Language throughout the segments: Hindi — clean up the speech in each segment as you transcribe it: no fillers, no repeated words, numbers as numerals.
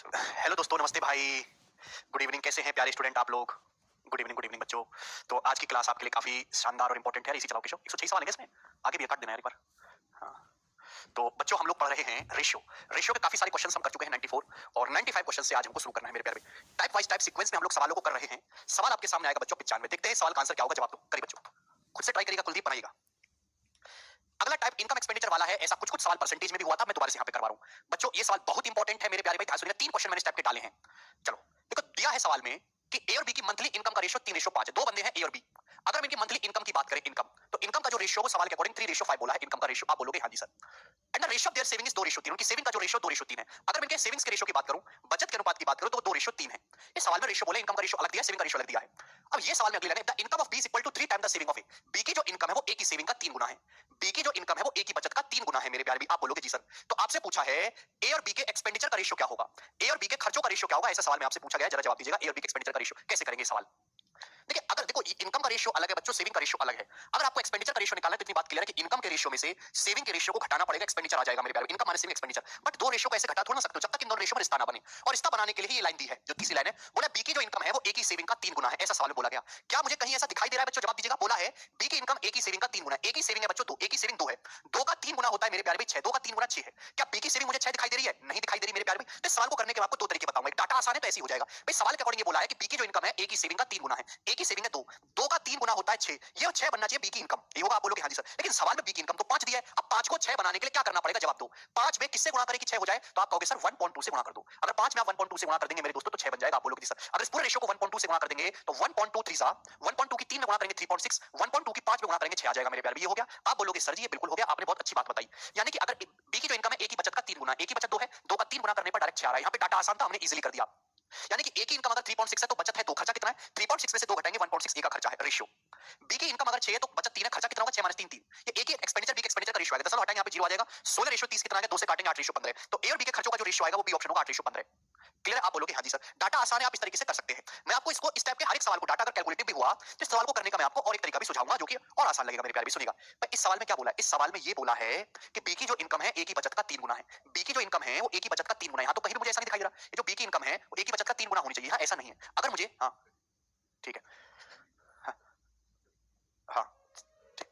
हेलो दोस्तों, नमस्ते भाई। गुड इवनिंग, कैसे हैं प्यारे स्टूडेंट आप लोग? गुड इवनिंग बच्चों। तो आज की क्लास आपके लिए काफी शानदार और इंपॉर्टेंट है। इसी चलाओ किशोर, 106 सवाल है इसमें, आगे भी काट देना यार एक बार। हाँ। तो बच्चों हम लोग पढ़ रहे हैं रेशियो। रेशियो के काफी सारे क्वेश्चंस हम कर चुके हैं 94 और 95 क्वेश्चन से आज हमको शुरू करना है मेरे प्यारे। टाइप वाइज टाइप सीक्वेंस में हम लोग सवालों को कर रहे हैं। सवाल आपके सामने आएगा बच्चों 95। देखते हैं सवाल का आंसर क्या होगा, जवाब दो। करिए बच्चों, खुद से ट्राई करिएगा, कुलदीप बनाइएगा। अगला टाइप इनकम एक्सपेंडिचर वाला है। ऐसा कुछ कुछ सवाल परसेंटेज में भी हुआ था, मैं दोबारा से यहाँ पे करवा रहा हूँ बच्चों। ये सवाल बहुत इंपॉर्टेंट है मेरे प्यारे भाई, ध्यान सुनिएगा। 3 क्वेश्चन मैंने इस टाइप के डाले हैं। चलो देखो, दिया है सवाल में कि ए और बी की मंथली इनकम का रेशियो 3:5 है। दो बंदे हैं ए और बी। अगर हम इनकी मंथली इनकम की बात करें, इनकम तो इनकम का जो रेशियो वो सवाल के अकॉर्डिंग 3:5 बोला है। इनकम का रेशियो आप बोलोगे हाँ जी sir. And the ratio of their saving is 2:3। उनकी सेविंग का जो रेशियो 2:3 है। अगर मैं इनके सेविंग्स के रेशियो की बात करूं, बचत के अनुपात की बात करूं, तो वो 2:3 है। इस सवाल में रेशियो बोले, इनकम का रेशियो अलग दिया है, सेविंग का रेशियो अलग दिया है। अब ये सवाल में अगली लाइन है, the income of B is equal to 3 time the saving of A. B की जो इनकम है वो ए की सेविंग का 3 गुना है। बी की जो इनकम है वो ए की बचत का 3 गुना है मेरे प्यारे भी। आप बोलोगे जी सर। तो आपसे पूछा है ए और बी के एक्सपेंडिचर का रेशियो क्या होगा, ए और बी के खर्चों का रेशियो क्या होगा, ऐसा सवाल में आपसे पूछा गया है। जरा जवाब दीजिएगा, ए और बी के एक्सपेंडिचर का रेशियो कैसे करेंगे सवाल। देखिए, अगर देखो इनकम का रेशियो अलग है बच्चों, सेविंग का रेशियो अलग है। अगर आपको एक्सपेंडिचर का रेशियो निकालना है तो इतनी बात क्लियर है कि इनकम के रेशियो में से सेविंग के रेशियो को घटाना पड़ेगा, एक्सपेंडिचर आ जाएगा मेरे प्यारे। Income minus saving expenditure. But दो रेशियो को ऐसे घटा थोड़ा ना सकते हो जब तक इन दोनों रेशियो में रिश्ता ना बने। और रिश्ता बनाने के लिए ये लाइन दी है, जो तीसरी लाइन है, बोला बी की जो इनकम है वो ए की सेविंग का 3 गुना है। ऐसा सवाल में बोला गया। क्या मुझे कहीं ऐसा दिखाई दे रहा है बच्चों? जवाब दीजिएगा। बोला है बी की इनकम ए की सेविंग का 3 गुना है। ए की सेविंग है बच्चों 2, ए की सेविंग 2 है। 2 का 3 गुना होता है मेरे प्यारे भाई 6। 2 का 3 गुना 6 है। क्या बी की सेविंग मुझे 6 दिखाई दे रही है? नहीं दिखाई दे रही मेरे प्यारे भाई। तो सवाल को करने के मैं आपको दो तरीके बताऊंगा। एक डाटा आसान है तो ऐसे ही हो जाएगा भाई। सवाल के अकॉर्डिंग ये बोला है कि बी की जो इनकम है ए की सेविंग का 3 गुना है। ए की सेविंग है 2, 2 का 3 गुना होता है 6। ये 6 बनना चाहिए बी की इनकम। ये होगा, आप बोलोगे हाँ जी सर। लेकिन सवाल में बी की इनकम तो 5 दिया है। अब 5 को 6 बनाने के लिए क्या करना पड़ेगा, जवाब दो। 5 में किससे गुणा करें कि 6 हो जाए? तो आप कहोगे सर 1.2 से गुणा कर दो। अगर 5 में आप 1.2 से गुणा कर देंगे मेरे दोस्तों तो 6 बन जाएगा। आप बोलोगे जी सर। अगर इस पूरे रेशियो को 1.2 से गुणा कर देंगे तो 1.2 3 1.2 की 3 में गुणा करेंगे 3.6, 1.2 की 5 में गुणा करेंगे 6 आ जाएगा मेरे प्यारे। ये हो गया। आप बोलोगे सर जी ये बिल्कुल हो गया, आपने बहुत अच्छी बात बताई। यानी कि अगर बी की जो इनकम है ए की बचत का 3 गुना, ए की बचत 2 है, 2 का 3 गुना करने पर डायरेक्ट 6 आ रहा है। यहाँ पे डाटा आसान था, हमने इजीली कर दिया। यानी कि ए की इनकम अगर 3.6 है तो बचत है 2, खर्चा कितना है? 3.6 में से 2 घटाएंगे 1.6 ए का खर्चा है, रेशियो। बी की इनकम अगर 6 है तो बचत 3 है, खर्चा कितना होगा? 6 - 3 3। ये ए की एक्सपेंडिचर बी के एक्सपेंडिचर का रेशियो आएगा। 10 हटाएंगे यहाँ पे 0 आ जाएगा। 16 रेशियो 30 कितना आएगा? 2 से काटेंगे 8 रेशियो 15। तो ए और बी के खर्चों का जो रेशियो आएगा वो बी ऑप्शन होगा 8 रेशियो 15। क्लियर है? आप बोलोगे हाँ जी सर। डाटा आसान है, आप इस तरीके से कर सकते हैं। मैं आपको इसको इस टाइप के हर एक सवाल को डाटा अगर कैलकुलेटिव भी हुआ तो इस सवाल को करने का मैं आपको और एक तरीका भी सुझाऊंगा जो कि और आसान लगेगा मेरे प्यारे भी। सुनिएगा पर इस सवाल में क्या बोला है? इस सवाल में ये बोला है कि बी की जो इनकम है ए की बचत का 3 गुना है। बी की जो इनकम है वो ए की बचत का 3 गुना है। यहाँ तो कहीं भी मुझे ऐसा नहीं दिखाई दे रहा ये जो बी की इनकम है वो ए की बचत का 3 गुना होनी चाहिए। हाँ, ऐसा नहीं है। अगर मुझे हाँ ठीक है। हाँ, हाँ, ठीक।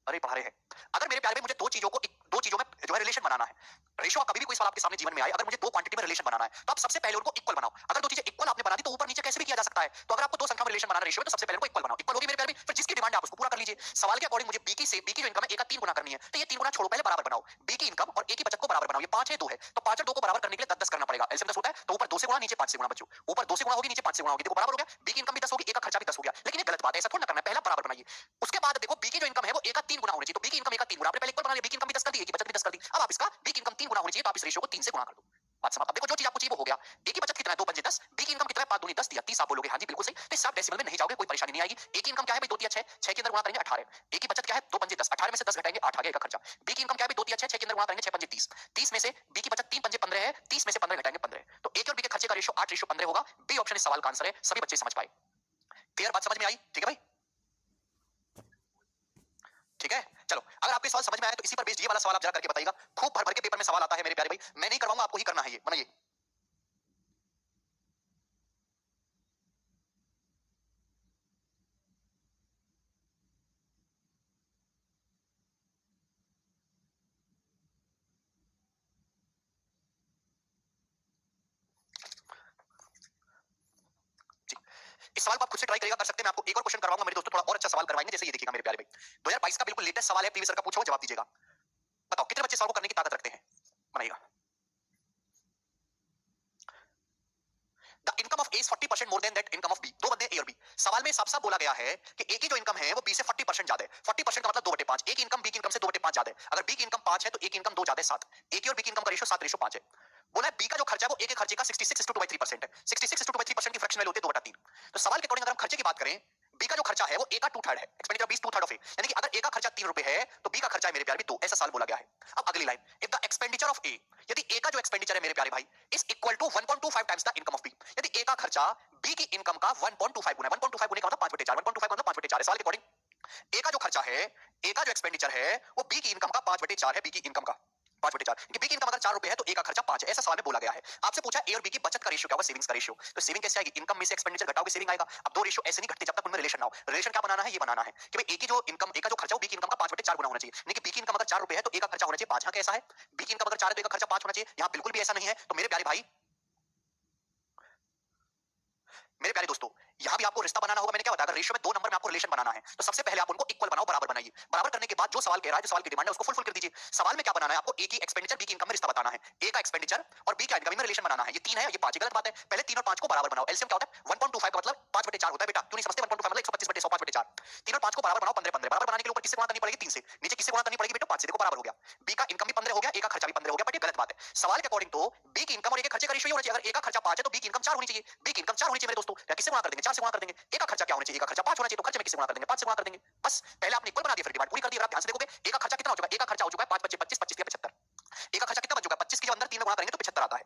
अरे पढ़ा रहे हैं। अगर मेरे प्यारे में मुझे दो चीजों में जो है रिलेशन बनाना है, रेशियो कभी भी कोई सवाल आपके सामने जीवन में आए, अगर मुझे दो क्वांटिटी में रिलेशन बनाना है तो आप सबसे पहले उनको इक्वल बनाओ। अगर दो चीजें इक्वल आपने बना दी तो ऊपर नीचे कैसे भी किया जा सकता है। तो अगर आपको दो संख्या में रिलेशन बनाना रेशियो तो सबसे पहले उनको इक्वल बनाओ। इक्वल होगी मेरे प्यारे में, फिर जिसकी डिमांड है आप उसको पूरा कर लीजिए। सवाल के अकॉर्डिंग मुझे बी की जो इनकम है ए का 3 गुना करनी है तो ये 3 गुना छोड़ो, पहले बराबर बनाओ। बी की इनकम और ए की बचत को बराबर बनाओ। ये 5 है 2 है तो 5 और 2 को बराबर करने के लिए 10 10 करना पड़ेगा। एलसीएम 10 होता है तो ऊपर 2 से गुणा नीचे 5 से गुणा बच्चों। ऊपर 2 से गुणा होगी नीचे 5 से गुणा होगी। देखो बराबर हो गया। बी की इनकम भी 10 होगी, ए का खर्चा भी 10 हो गया। लेकिन ये गलत बात है, ऐसा थोड़ा ना करना है। पहला बराबर बनाइए, उसके बाद देखो बी की जो इनकम है वो ए का 3 गुना होनी चाहिए। तो बी की इनकम ए का 3 गुना, आपने पहले इक्वल बना लिया। बी की इनकम भी 10 कर दी, ए की बचत भी 10 कर दी। अब आप इसका बी की इनकम 3 गुना होनी चाहिए तो आप इस रेशियो को 3 से गुणा कर दो। बात समाप्त। अब देखो जो चीज आपको चाहिए वो हो गया। ए की बचत कितना है? 2 पंजे 10, बी की इनकम कितना है? 5 दूनी 10 दिया 30। आप बोलोगे हाँ जी बिल्कुल सही। तो इस आप डेसिमल में नहीं जाओगे, कोई परेशानी नहीं आएगी। ए की इनकम क्या है भाई? 2 3 6, 6 के अंदर गुणा करेंगे 18। ए की बचत क्या है? 2 पंजे 10, 18 में से 10 घटाएंगे 8 आ गया ए का खर्चा। बी की इनकम क्या है? 2 3 6, 6 के अंदर गुणा करेंगे 6 पंजे 30, 30 में से बी की बचत 3 पंजे 15 है, 30 में से 15 घटाएंगे 15। तो ए के और बी के खर्चे का रेशियो 8 रेशियो 15 होगा। बी ऑप्शन इस सवाल का आंसर है। सभी बच्चे समझ पाए? क्लियर? बात समझ में आई? ठीक है भाई, ठीक है। चलो अगर आपके सवाल समझ में आए तो इसी पर बेस्ड ये वाला सवाल आप जरा करके बताइएगा। खूब भर भर के पेपर में सवाल आता है मेरे प्यारे भाई। मैं नहीं करवाऊंगा, आपको ही करना है। ये बनाइए। इस सवाल को आप खुद से ट्राई करिएगा, कर सकते हैं। मैं आपको एक और क्वेश्चन करवाऊंगा मेरे दोस्तों, थोड़ा और अच्छा सवाल करवाएंगे। जैसे ये देखिएगा मेरे प्यारे भाई, 2022 का बिल्कुल लेटेस्ट सवाल है, प्रीवियस ईयर का पूछा हुआ, जवाब दीजिएगा। बताओ कितने बच्चे सवाल को करने की ताकत रखते हैं? बनाइएगा। The income of A is 40% more than that income of B. दो बंदे ए और बी। सवाल में साफ साफ बोला गया है कि ए की जो इनकम है वो बी से 40% ज्यादा है। 40% का मतलब 2/5। ए की इनकम बी की इनकम से 2/5 ज्यादा है। अगर बी की इनकम 5 है तो ए की इनकम 2 ज्यादा है 7। ए की और बी की इनकम का रेशियो 7 रेशियो 5 है। बोला है बी का जो खर्चा है वो ए के खर्चे का 66:2/3% है। 66:2/3% की फ्रैक्शन वैल्यू होती है 2/3। तो सवाल के अकॉर्डिंग अगर हम खर्चे की बात करें, बी का जो खर्चा है वो ए का 2/3 है। एक्सपेंडिचर बी 2/3 ऑफ ए। यानी कि अगर ए का खर्चा 3 रुपए है तो बी का खर्चा है मेरे प्यारे भी 2। ऐसा सवाल बोला गया है। अब अगली line, if the expenditure of A, यदि ए का जो एक्सपेंडिचर है मेरे प्यारे भाई is equal to 1.25 times the income of B, यदि ए का खर्चा बी की इनकम का 1.25 गुना है। 1.25 गुने का मतलब 5/4। 1.25 मतलब 5/4 है। सवाल के अकॉर्डिंग ए का जो खर्चा है, ए का जो एक्सपेंडिचर है वो बी की इनकम का 5/4 है। बी की इनकम का 5/4, क्योंकि बी की इनकम अगर 4 रुपए है तो ए का खर्चा 5 है, ऐसा सवाल में बोला गया है। आपसे पूछा ए और बी की बचत का रेशियो क्या होगा, सेविंग्स का रेशियो। तो सेविंग कैसे आएगी, इनकम में से एक्सपेंडिचर घटाओगे सेविंग आएगा। अब दो रेशियो ऐसे नहीं घटते जब तक उनमें रिलेशन ना हो। रिलेशन क्या बनाना है, ये बनाना है कि भाई ए की जो इनकम, ए का जो खर्चा हो बी की इनकम का 5/4 गुना होना चाहिए, यानी कि बी की इनकम अगर 4 रुपए है तो ए का खर्चा होना चाहिए 5। हाँ कैसा है, बी की इनकम अगर 4 है तो ए का खर्चा 5 होना चाहिए, यहां बिल्कुल भी ऐसा नहीं है। तो मेरे प्यारे दोस्तों, यहां भी आपको रिश्ता बनाना होगा। मैंने क्या बताया, अगर रेशियो में दो नंबर में आपको रिलेशन बनाना है तो सबसे पहले आप उनको इक्वल बनाओ, बराबर बनाइए। बराबर करने के बाद जो सवाल कह रहा है, जो सवाल की डिमांड है उसको फुलफिल कर दीजिए। सवाल में क्या बनाना है आपको, ए की एक्सपेंडिचर बी की इनकम में रिश्ता बताना है। ए का एक्सपेंडिचर और बी का इनकम में रिलेशन बनाना है। ये 3 है, ये 5 है, गलत बात है। पहले 3 और 5 को बराबर बनाओ। एलसीएम क्या होता है, 1.25 का मतलब 5/4 होता है बेटा। क्यों नहीं समझते, 1.25 मतलब 125/100, 5/4। 3 और 5 को बराबर बनाओ, 15/15। बराबर बनाने के लिए ऊपर किससे गुणा करनी पड़ेगी, 3 से। नीचे किससे गुणा करनी पड़ेगी बेटा, 5 से। देखो बराबर हो गया। बी का इनकम भी 15 हो गया, ए का खर्चा भी 15 हो गया, बट ये गलत बात है। सवाल के अकॉर्डिंग तो बी की इनकम और ए के खर्चे का रेशियो होना चाहिए। अगर ए का खर्चा 5 है तो बी की इनकम 4 होनी चाहिए। बी की इनकम 4 होनी चाहिए मेरे दोस्तों, या किससे गुणा कर देंगे, 4 से गुणा कर देंगे। ए का खर्चा क्या होना चाहिए, ए का खर्चा 5 होना चाहिए, तो खर्चे में किससे गुणा कर देंगे, 5 से गुणा कर देंगे। बस पहले आपने इक्वल बना दिया, फिर डिवाइड पूरी कर दी। अगर आप ध्यान से देखोगे ए का खर्चा कितना हो चुका है, ए का खर्चा हो चुका है 5 25 25 25 75। ए का खर्चा कितना बन चुका है, 25 के जब अंदर 3 में गुणा करेंगे तो 75 आता है।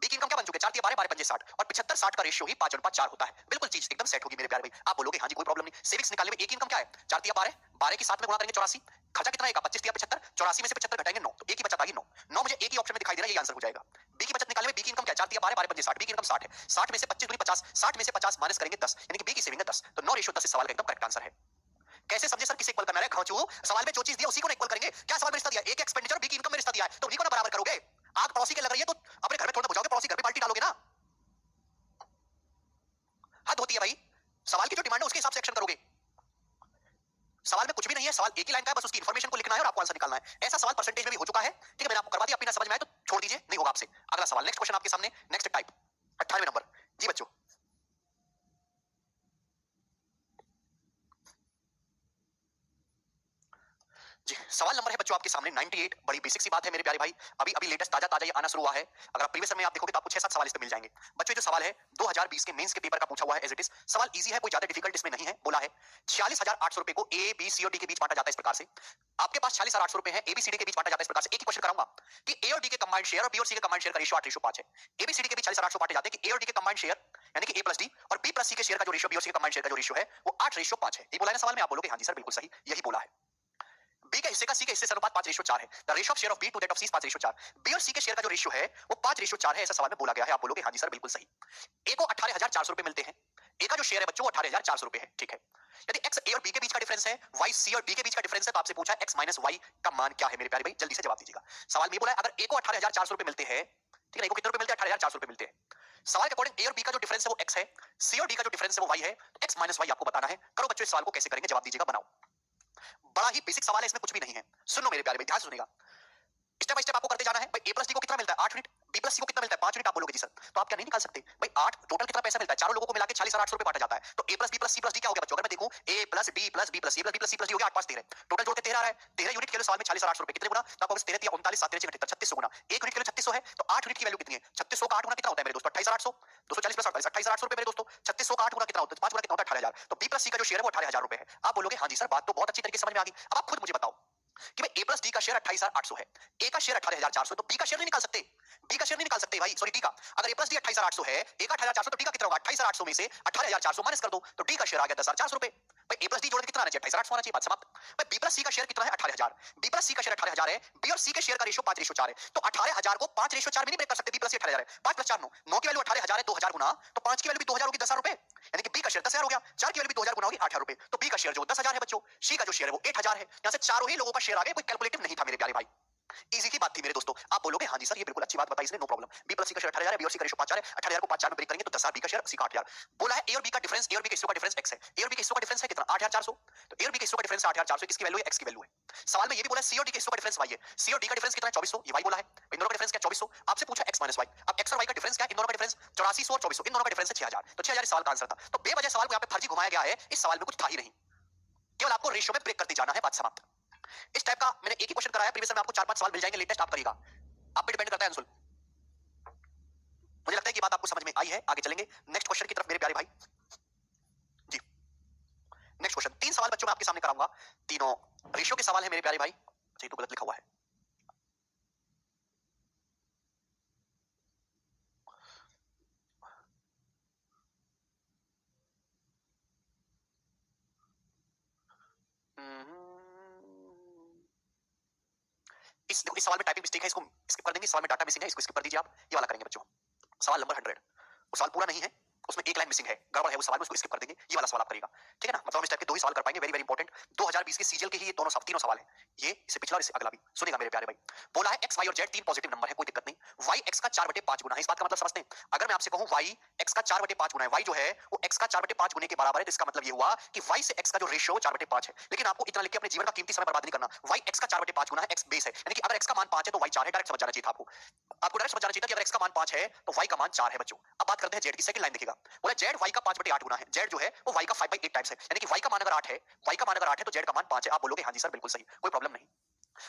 बी की इनकम क्या बन चुकी है, 4 3 12 12 5 60, और 75 60 का रेशियो ही 5/4 होता है। बिल्कुल चीज एकदम सेट होगी मेरे प्यारे भाई। आप बोलोगे हां जी कोई प्रॉब्लम नहीं। सेविंग्स निकालने में ए की इनकम क्या है, 4 3 12 12 के साथ में गुणा करेंगे 84। खर्चा कितना आएगा, 25 3 75, 84 में से 75 घटाएंगे 9, तो ए की बचत आ गई 9। 9 मुझे ए की ऑप्शन में दिखाई दे रहा है, ये आंसर हो जाएगा। बी की बचत निकालने में बी की इनकम क्या है, 4 3 12 12 5 60, बी की इनकम 60 है। 60 में से 25 दूनी 50, 60 में से 50 माइनस करेंगे 10, यानी कि बी की सेविंग है 10। तो 9 रेशियो 10 इस सवाल का एकदम करेक्ट आंसर है। कैसे समझे सर, किसे इक्वल करना है, खौचू सवाल में जो चीज दिया उसी को इक्वल करेंगे। क्या सवाल में रिश्ता दिया, एक एक्सपेंडिचर बी की इनकम में रिश्ता दिया है, तो उन्हीं को ना बराबर करोगे। आग पड़ोसी के लग रही है तो अपने घर में थोड़ा बुझाओगे, पड़ोसी घर पे बाल्टी डालोगे ना, हद होती है भाई। सवाल की जो डिमांड है उसके हिसाब से एक्शन करोगे। सवाल में कुछ भी नहीं है, सवाल एक ही लाइन का है, बस उसकी इन्फॉर्मेशन को लिखना है और आपको आंसर निकालना है। ऐसा सवाल परसेंटेज में भी हो चुका है, ठीक है, मैंने आपको करवा दिया। आपकी ना समझ में आए तो छोड़ दीजिए, नहीं होगा आपसे। अगला सवाल, नेक्स्ट क्वेश्चन आपके सामने, नेक्स्ट टाइप 98 नंबर। जी बच्चों, जी सवाल नंबर है बच्चों आपके सामने 98। बड़ी बेसिक सी बात है मेरे प्यारे भाई, अभी अभी लेटेस्ट ताजा ताजा ये आना शुरू हुआ है। अगर आप प्रीवियस में आप देखोगे तो आपको 6-7 सवाल इस पे मिल जाएंगे। बच्चों ये जो सवाल है 2020 के मेंस के पेपर का पूछा हुआ है, एज इट इज। सवाल इजी है, कोई ज्यादा डिफिकल्ट इसमें नहीं है। बोला है 46,800 रुपए को ए बी सी और डी के बीच बांटा जाता है इस प्रकार से। आपके पास 46,800 रुपए है, ए बी सी डी के बीच बांटा जाता है इस प्रकार से। एक ही क्वेश्चन कराऊंगा कि ए और डी के कंबाइंड शेयर और बी और सी के कंबाइंड शेयर का रेशियो 8:5 है। ए बी सी डी के बीच 46,800 बांटे जाते हैं कि ए और डी के कंबाइंड शेयर यानी कि ए प्लस डी और बी प्लस सी के शेयर का जो रेशियो, बी और सी के कंबाइंड शेयर का जो रेशियो है वो 8:5 है। ये बोला है ना सवाल में, आप बोलोगे हां जी सर बिल्कुल सही, यही बोला है। बी के हिस्से का सी के हिस्से से अनुपात 5:4 है। The ratio of share of B to that of C 5:4। B और सी के शेयर का जो रेशियो है वो 5:4 है, ऐसा सवाल में बोला गया है। आप बोलोगे हां जी सर बिल्कुल सही। ए को 18,400 रुपए मिलते हैं। ए का जो शेयर है बच्चों 18,400 रुपए है, ठीक है। यदि एक्स ए और बी के बीच का डिफरेंस है, वाई सी और डी के बीच का डिफरेंस है, तो आपसे पूछा है एक्स माइनस वाई का मान क्या है मेरे प्यारे भाई, जल्दी से जवाब दीजिएगा। सवाल में बोला है अगर ए को 18,400 रुपए मिलते हैं, ठीक है, ए को कितने रुपए मिलते हैं, 18,400 रुपए मिलते हैं। सवाल के अकॉर्डिंग ए और बी का जो डिफरेंस है वो एक्स है, सी और डी का जो डिफरेंस है वो वाई है, तो एक्स माइनस वाई आपको बताना है। करो बच्चों, इस सवाल को कैसे करेंगे, जवाब दीजिएगा, बनाओ। बड़ा ही बेसिक सवाल है, इसमें कुछ भी नहीं है। सुनो मेरे प्यारे भाई, ध्यान से सुनिएगा। स्टेप बाय स्टेप आपको करते जाना है। भाई ए प्लस डी को कितना मिलता है, 8 यूनिट। बी प्लस सी को कितना मिलता है, 5 यूनिट। आप बोलोगे जी सर तो आप क्या नहीं निकाल सकते, भाई 8 टोटल कितना पैसा मिलता है, चारों लोगों को मिला के 46,800 रुपए बांटा जाता है। तो A plus B plus C plus D क्या हो गया बच्चों, अगर मैं देखूं A plus D plus B plus C plus B plus C plus D हो गया 8 5 13, टोटल जोड़ के 13 आ रहा है। 13 यूनिट के लिए सवाल में 46,800 रुपए कितने गुना, तो आपको 13 3 39 7 3 3600 गुना। 1 यूनिट के लिए 3600 है तो 8 यूनिट की वैल्यू कितनी है, 3600 का 8 गुना कितना होता है मेरे दोस्तों, 28,800। 240 प्लस 48 28,800 रुपए मेरे दोस्तों। 3600 का 8 गुना कितना होता है, 5 गुना कितना होता है, 18,000। तो बी प्लस सी का जो शेयर है वो 18,000 रुपए है। आप बोलोगे हां जी सर बात तो बहुत अच्छी तरीके से समझ में आ गई। अब आप खुद मुझे बताओ कि भाई ए प्लस डी का शेयर 28,800 है, ए का शेयर 18,400, तो बी का शेयर नहीं निकाल सकते, बी का शेयर नहीं निकाल सकते भाई, सॉरी डी का। अगर ए प्लस डी 28,800 है, ए का 18,400, तो डी का कितना होगा, 28,800 में से 18,400 माइनस कर दो तो डी का शेयर आ गया 10,400 रुपए। भाई ए प्लस डी जोड़ के कितना आना चाहिए, 28,800 आना चाहिए, बात समाप्त। भाई बी प्लस सी का शेयर कितना है, 18,000। बी प्लस सी का शेयर 18,000 है, बी और सी के शेयर का रेशियो 5:4 है, तो 18,000 को 5:4 में नहीं ब्रेक कर सकते। बी प्लस सी 18,000 है, 5 + 4 9, 9 की वैल्यू 18,000 है, 2,000 गुना, तो 5 की वैल्यू भी 2,000 होगी, 10,000 रुपए, यानी कि बी का शेयर 10,000 हो गया। 4 की वैल्यू भी 2,000 गुना होगी, 8,000 रुपए। तो बी का शेयर जो 10,000 है बच्चों, सी का जो शेयर है वो 8,000 है। यहां से चारों ही लोगों का शेयर आ गया, कोई कैलकुलेटिव नहीं था मेरे प्यारे भाई। इजी की बात थी मेरे दोस्तों। आप बोलोगे हां जी सर ये बिल्कुल अच्छी बात बताई इसने, नो प्रॉब्लम। बी प्लस सी का शेयर 18,000 है, बी और सी का रेशियो 5,000 है, 18,000 को 5 4 में ब्रेक करेंगे तो 10,000 बी का शेयर, सी का 8,000। बोला है ए और बी का डिफरेंस, ए और बी के हिस्सों का डिफरेंस एक्स है। ए और बी के हिस्सों का डिफरेंस है कितना, 8,400। तो ए और बी के हिस्सों का डिफरेंस 8,400, किसकी वैल्यू है, एक्स की वैल्यू है। सवाल में ये भी बोला है सी और डी के हिस्सों का डिफरेंस वाई है, सी और डी का डिफरेंस कितना है, 2,400, ये वाई बोला है। इन दोनों का डिफरेंस क्या, 2,400। आपसे पूछा एक्स माइनस वाई। अब एक्स और वाई का डिफरेंस क्या है, इन दोनों का डिफरेंस 8400 और 2,400, इन दोनों का डिफरेंस है 6,000। तो 6,000 इस सवाल का आंसर था। तो बेवजह सवाल को यहां पे फर्जी घुमाया गया है, इस सवाल में कुछ था ही नहीं, केवल आपको रेशियो में ब्रेक करते जाना है, बात समाप्त। इस टाइप का मैंने एक ही क्वेश्चन कराया, प्रीवियस में आपको 4-5 सवाल मिल जाएंगे, लेटेस्ट आप करिएगा, आप पे डिपेंड करता है अंशुल। मुझे लगता है कि बात आपको समझ में आई है, आगे चलेंगे नेक्स्ट क्वेश्चन की तरफ मेरे प्यारे भाई। जी नेक्स्ट क्वेश्चन, 3 सवाल बच्चों मैं आपके सामने कराऊंगा, तीनों रेशियो के सवाल है मेरे प्यारे भाई। अच्छा ये तो गलत लिखा हुआ है, देखो इस सवाल में टाइपिंग मिस्टेक है, इसको स्किप कर देंगे। इस सवाल में डाटा मिसिंग है, इसको स्किप कर दीजिए आप। ये वाला करेंगे बच्चों, सवाल नंबर 100। वो सवाल पूरा नहीं है, उसमें एक लाइन मिसिंग है, गड़बड़ है उस सवाल में, उसको स्किप कर देंगे। ये वाला सवाल आप करिएगा, ठीक है ना। मतलब हम इस टाइप के दो ही सवाल कर पाएंगे, वेरी वेरी इंपॉर्टेंट। 2020 के सीजीएल के ही ये दोनों तीनों सवाल हैं, ये इससे पिछला और इससे अगला भी। सुनेगा मेरे प्यारे भाई। बोला है एक्स वाई और जेड तीन पॉजिटिव नंबर है, कोई दिक्कत नहीं। वाई एक्स का 4/5 गुना है, इस बात का मतलब समझते हैं। अगर मैं आपसे कहूं वाई एक्स का 4/5 गुना है, वाई जो है वो एक्स का 4/5 गुने के बराबर है, तो इसका मतलब ये हुआ कि वाई से एक्स का जो रेशियो 4/5 है। लेकिन आपको इतना लिख के अपने जीवन का कीमती समय बर्बाद नहीं करना। वाई एक्स का 4/5 गुना है, एक्स बेस है, यानी कि अगर एक्स का मान 5 है तो वाई 4 है। डायरेक्ट समझ जाना चाहिए था आपको। आपको डायरेक्ट समझ जाना चाहिए था कि अगर एक्स का मान 5 है तो वाई का मान 4 है बच्चों। अब बात करते हैं जेड की, सेकंड लाइन देखिएगा। बोला जेड वाई का 5/8 गुना है, जेड जो है वो वाई का 5/8 टाइम्स है, यानी कि वाई का मान अगर 8 है, वाई का मान अगर 8 है तो जेड का मान 5 है। आप बोलोगे हां जी सर बिल्कुल सही, कोई प्रॉब्लम नहीं।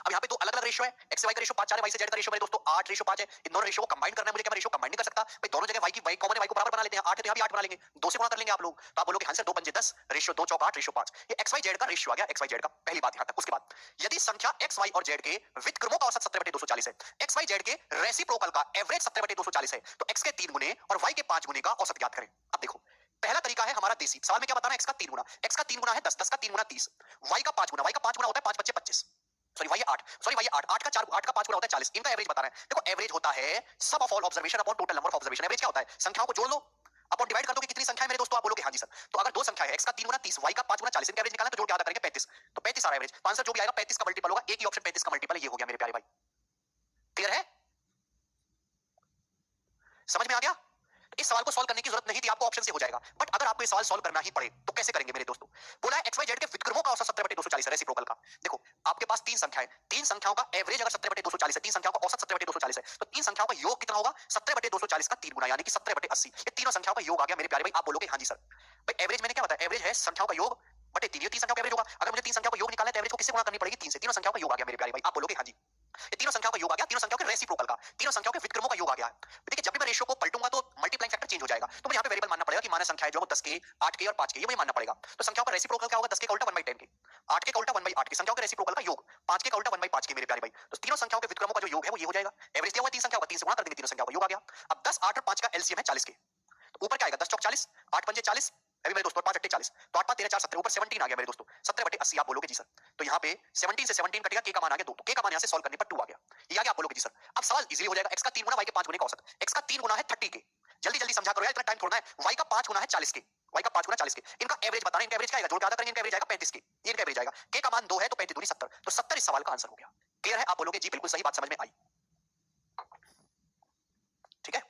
अब यहाँ पे दो अलग अलग रेशियो है, एक्स से वाई का रेशियो 5/4 है, वाई से जेड का रेशियो मेरे दोस्तों 8/5 है। इन दोनों रेशियो को कंबाइन करना है मुझे, क्या मैं रेशियो कंबाइन नहीं कर सकता भाई? दोनों जगह वाई की वाई कॉमन है, वाई को बराबर बना लेते हैं। 8 है तो यहाँ भी 8 बना लेंगे, 2 से गुणा कर लेंगे आप लोग। तो आप बोलोगे हां सर 2 पंजे 10, रेशियो 2 चौक 8, रेशियो 5। ये एक्स वाई जेड का रेशियो आ गया, एक्स वाई जेड का। पहली बात यहाँ तक। उसके बाद यदि संख्या एक्स वाई और जेड के व्युत्क्रमों का औसत 70/240 है, एक्स वाई जेड के रेसिप्रोकल का एवरेज 70/240 है, तो एक्स के 3 गुने और वाई के 5 गुने का औसत ज्ञात करें। अब देखो पहला तरीका है हमारा देसी। सवाल में क्या बताना है? एक्स का 3 गुना, एक्स का 3 गुना है 10, 10 का 3 गुना 30, वाई का 5 गुना, वाई का 5 गुना होता है 5 बच्चे 25, सॉरी वाई 8, सॉरी वाई 8, 8 का 4, 8 का 5 गुना होता है 40। इनका एवरेज बताना है। देखो एवरेज होता है sum of all observation upon total number of observation. Average क्या होता है? संख्याओं को जोड़ लो अपॉन डिवाइड कर दो कि कितनी संख्या है मेरे दोस्तों। आप बोलोगे हां जी सर। तो अगर दो संख्या है, एक्स का 3 गुना 30, वाई का 5 गुना 40, इनका एवरेज निकालना है तो जोड़ के आधा करेंगे 35, तो 35 आ रहा है एवरेज। तो आंसर जो भी आएगा 35 का मल्टीपल होगा। एक ही ऑप्शन 35 का मल्टीपल, ये हो गया मेरे प्यारे भाई। क्लियर है? समझ में आ गया? इस सवाल को सॉल्व करने की जरूरत नहीं थी आपको, ऑप्शन से हो जाएगा। बट अगर आपको ये सवाल सॉल्व करना ही पड़े तो कैसे करेंगे मेरे दोस्तों? बोला है एक्स वाई जेड के व्युत्क्रमों का औसत 70/240 है, रेसिप्रोकल का। देखो आपके पास तीन संख्याएं, तीन संख्याओं का एवरेज अगर 70/240 है, तीन संख्याओं का औसत 70/240 है, तो तीन संख्याओं का योग कितना होगा? 70/240 का 3 गुना, यानी कि 70/80। ये तीनों संख्याओं का योग आ गया मेरे प्यारे भाई। आप बोलोगे हां जी सर। भाई एवरेज मैंने क्या बताया? एवरेज है संख्याओं का योग बटे 3, ये तीन संख्याओं का एवरेज होगा। अगर मुझे तीन संख्याओं का योग निकालना है तो एवरेज को किससे गुणा करनी पड़ेगी? 3 से। तीनों संख्याओं का योग आ गया मेरे प्यारे भाई। आप बोलोगे हां जी। ये तीनों संख्याओं का योग आ गया, तीनों संख्याओं के रेसिप्रोकल का, तीनों संख्याओं के व्युत्क्रमों का योग आ गया। देखिए जब भी मैं रेशियो को पलटूंगा तो मल्टीप्लाइंग फैक्टर चेंज हो जाएगा, तो मुझे यहाँ पे वेरिएबल मानना पड़ेगा कि माना संख्या है जो 10 के, 8 के और 5 के, ये मुझे मानना पड़ेगा। तो संख्याओं का रेसिप्रोकल क्या होगा? 10 के का उल्टा 1/10 के, 8 के का उल्टा 1/8 के, संख्याओं के रेसिप्रोकल का योग 5 के का उल्टा 1/5 के मेरे प्यारे भाई। तो तीनों संख्याओं के व्युत्क्रमों का जो योग है वो ये हो जाएगा। एवरेज दिया हुआ है तीन संख्याओं का, 3 से गुणा कर देंगे, तीनों संख्याओं का योग आ गया। अब 10, 8 और 5 का एलसीएम है 40 के, तो ऊपर क्या आएगा? 10 चौक 40, 8 पंजे 40, अभी मेरे दोस्तों 5 अट्टे 40, तो 8 5 13 4 17, ऊपर 17 आ गया मेरे दोस्तों, 70/80। आप बोलोगे जी सर। तो यहाँ पे 17 से 17 कटेगा, के का मान आ गया 2, तो के का मान यहाँ से सॉल्व करने पर 2 आ गया। ये आ गया, आप बोलोगे जी सर। अब सवाल इजीली हो जाएगा। एक्स का 3 गुना, वाई के 5 गुने का औसत। एक्स का 3 गुना है 30 के, जल्दी जल्दी समझा करो यार, इतना टाइम थोड़ा है। वाई का 5 गुना है 40 के, वाई का 5 गुना 40 के, इनका एवरेज बताना है। इनका एवरेज क्या आएगा? जोड़ के आधा करेंगे, इनका एवरेज आएगा 35 के, ये इनका एवरेज आएगा। के का मान 2 है तो 35 दूनी 70, तो 70 इस सवाल का आंसर हो गया। क्लियर है? आप बोलोगे जी बिल्कुल सही, बात समझ में आई। ठीक है?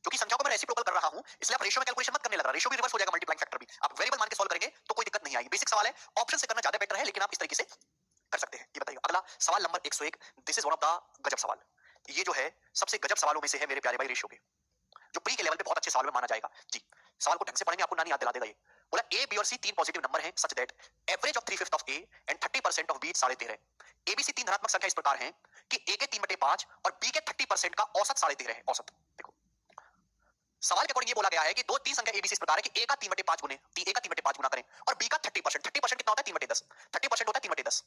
क्योंकि संख्याओं को मैं रेसिप्रोकल कर रहा हूं, इसलिए आप रेशियो में कैलकुलेशन मत करने लग रहा। रेशियो भी रिवर्स हो जाएगा, मल्टीप्लाइंग फैक्टर भी। आप वेरिएबल मान के सॉल्व करेंगे तो कोई दिक्कत नहीं आएगी। बेसिक सवाल है, ऑप्शन से करना ज्यादा बेटर है, लेकिन आप इस तरीके से कर सकते हैं। ये बताइए अगला सवाल number 101। This is one of the गजब सवाल। ये जो है सबसे गजब सवालों में से है मेरे प्यारे भाई, रेशियो के, जो प्री के लेवल पे बहुत अच्छे सवालों में माना जाएगा जी। सवाल को ढंग से पढ़ेंगे, आपको नानी याद दिला देगा ये। बोला ए बी और सी तीन पॉजिटिव नंबर हैं such that average of 3/5 of A and 30% of B 13.5 है। ए बी सी तीन धनात्मक संख्या इस प्रकार हैं कि ए के 3/5 और बी के 30% का औसत 13.5 है। औसत देखो सवाल के अकॉर्डिंग ये बोला गया है कि दो तीन संख्या एबीसी इस प्रकार है कि ए का 3/5 गुने, ए का 3/5 गुना करें और बी का 30%, 30% कितना होता है? 3/10, 30% होता है 3/10।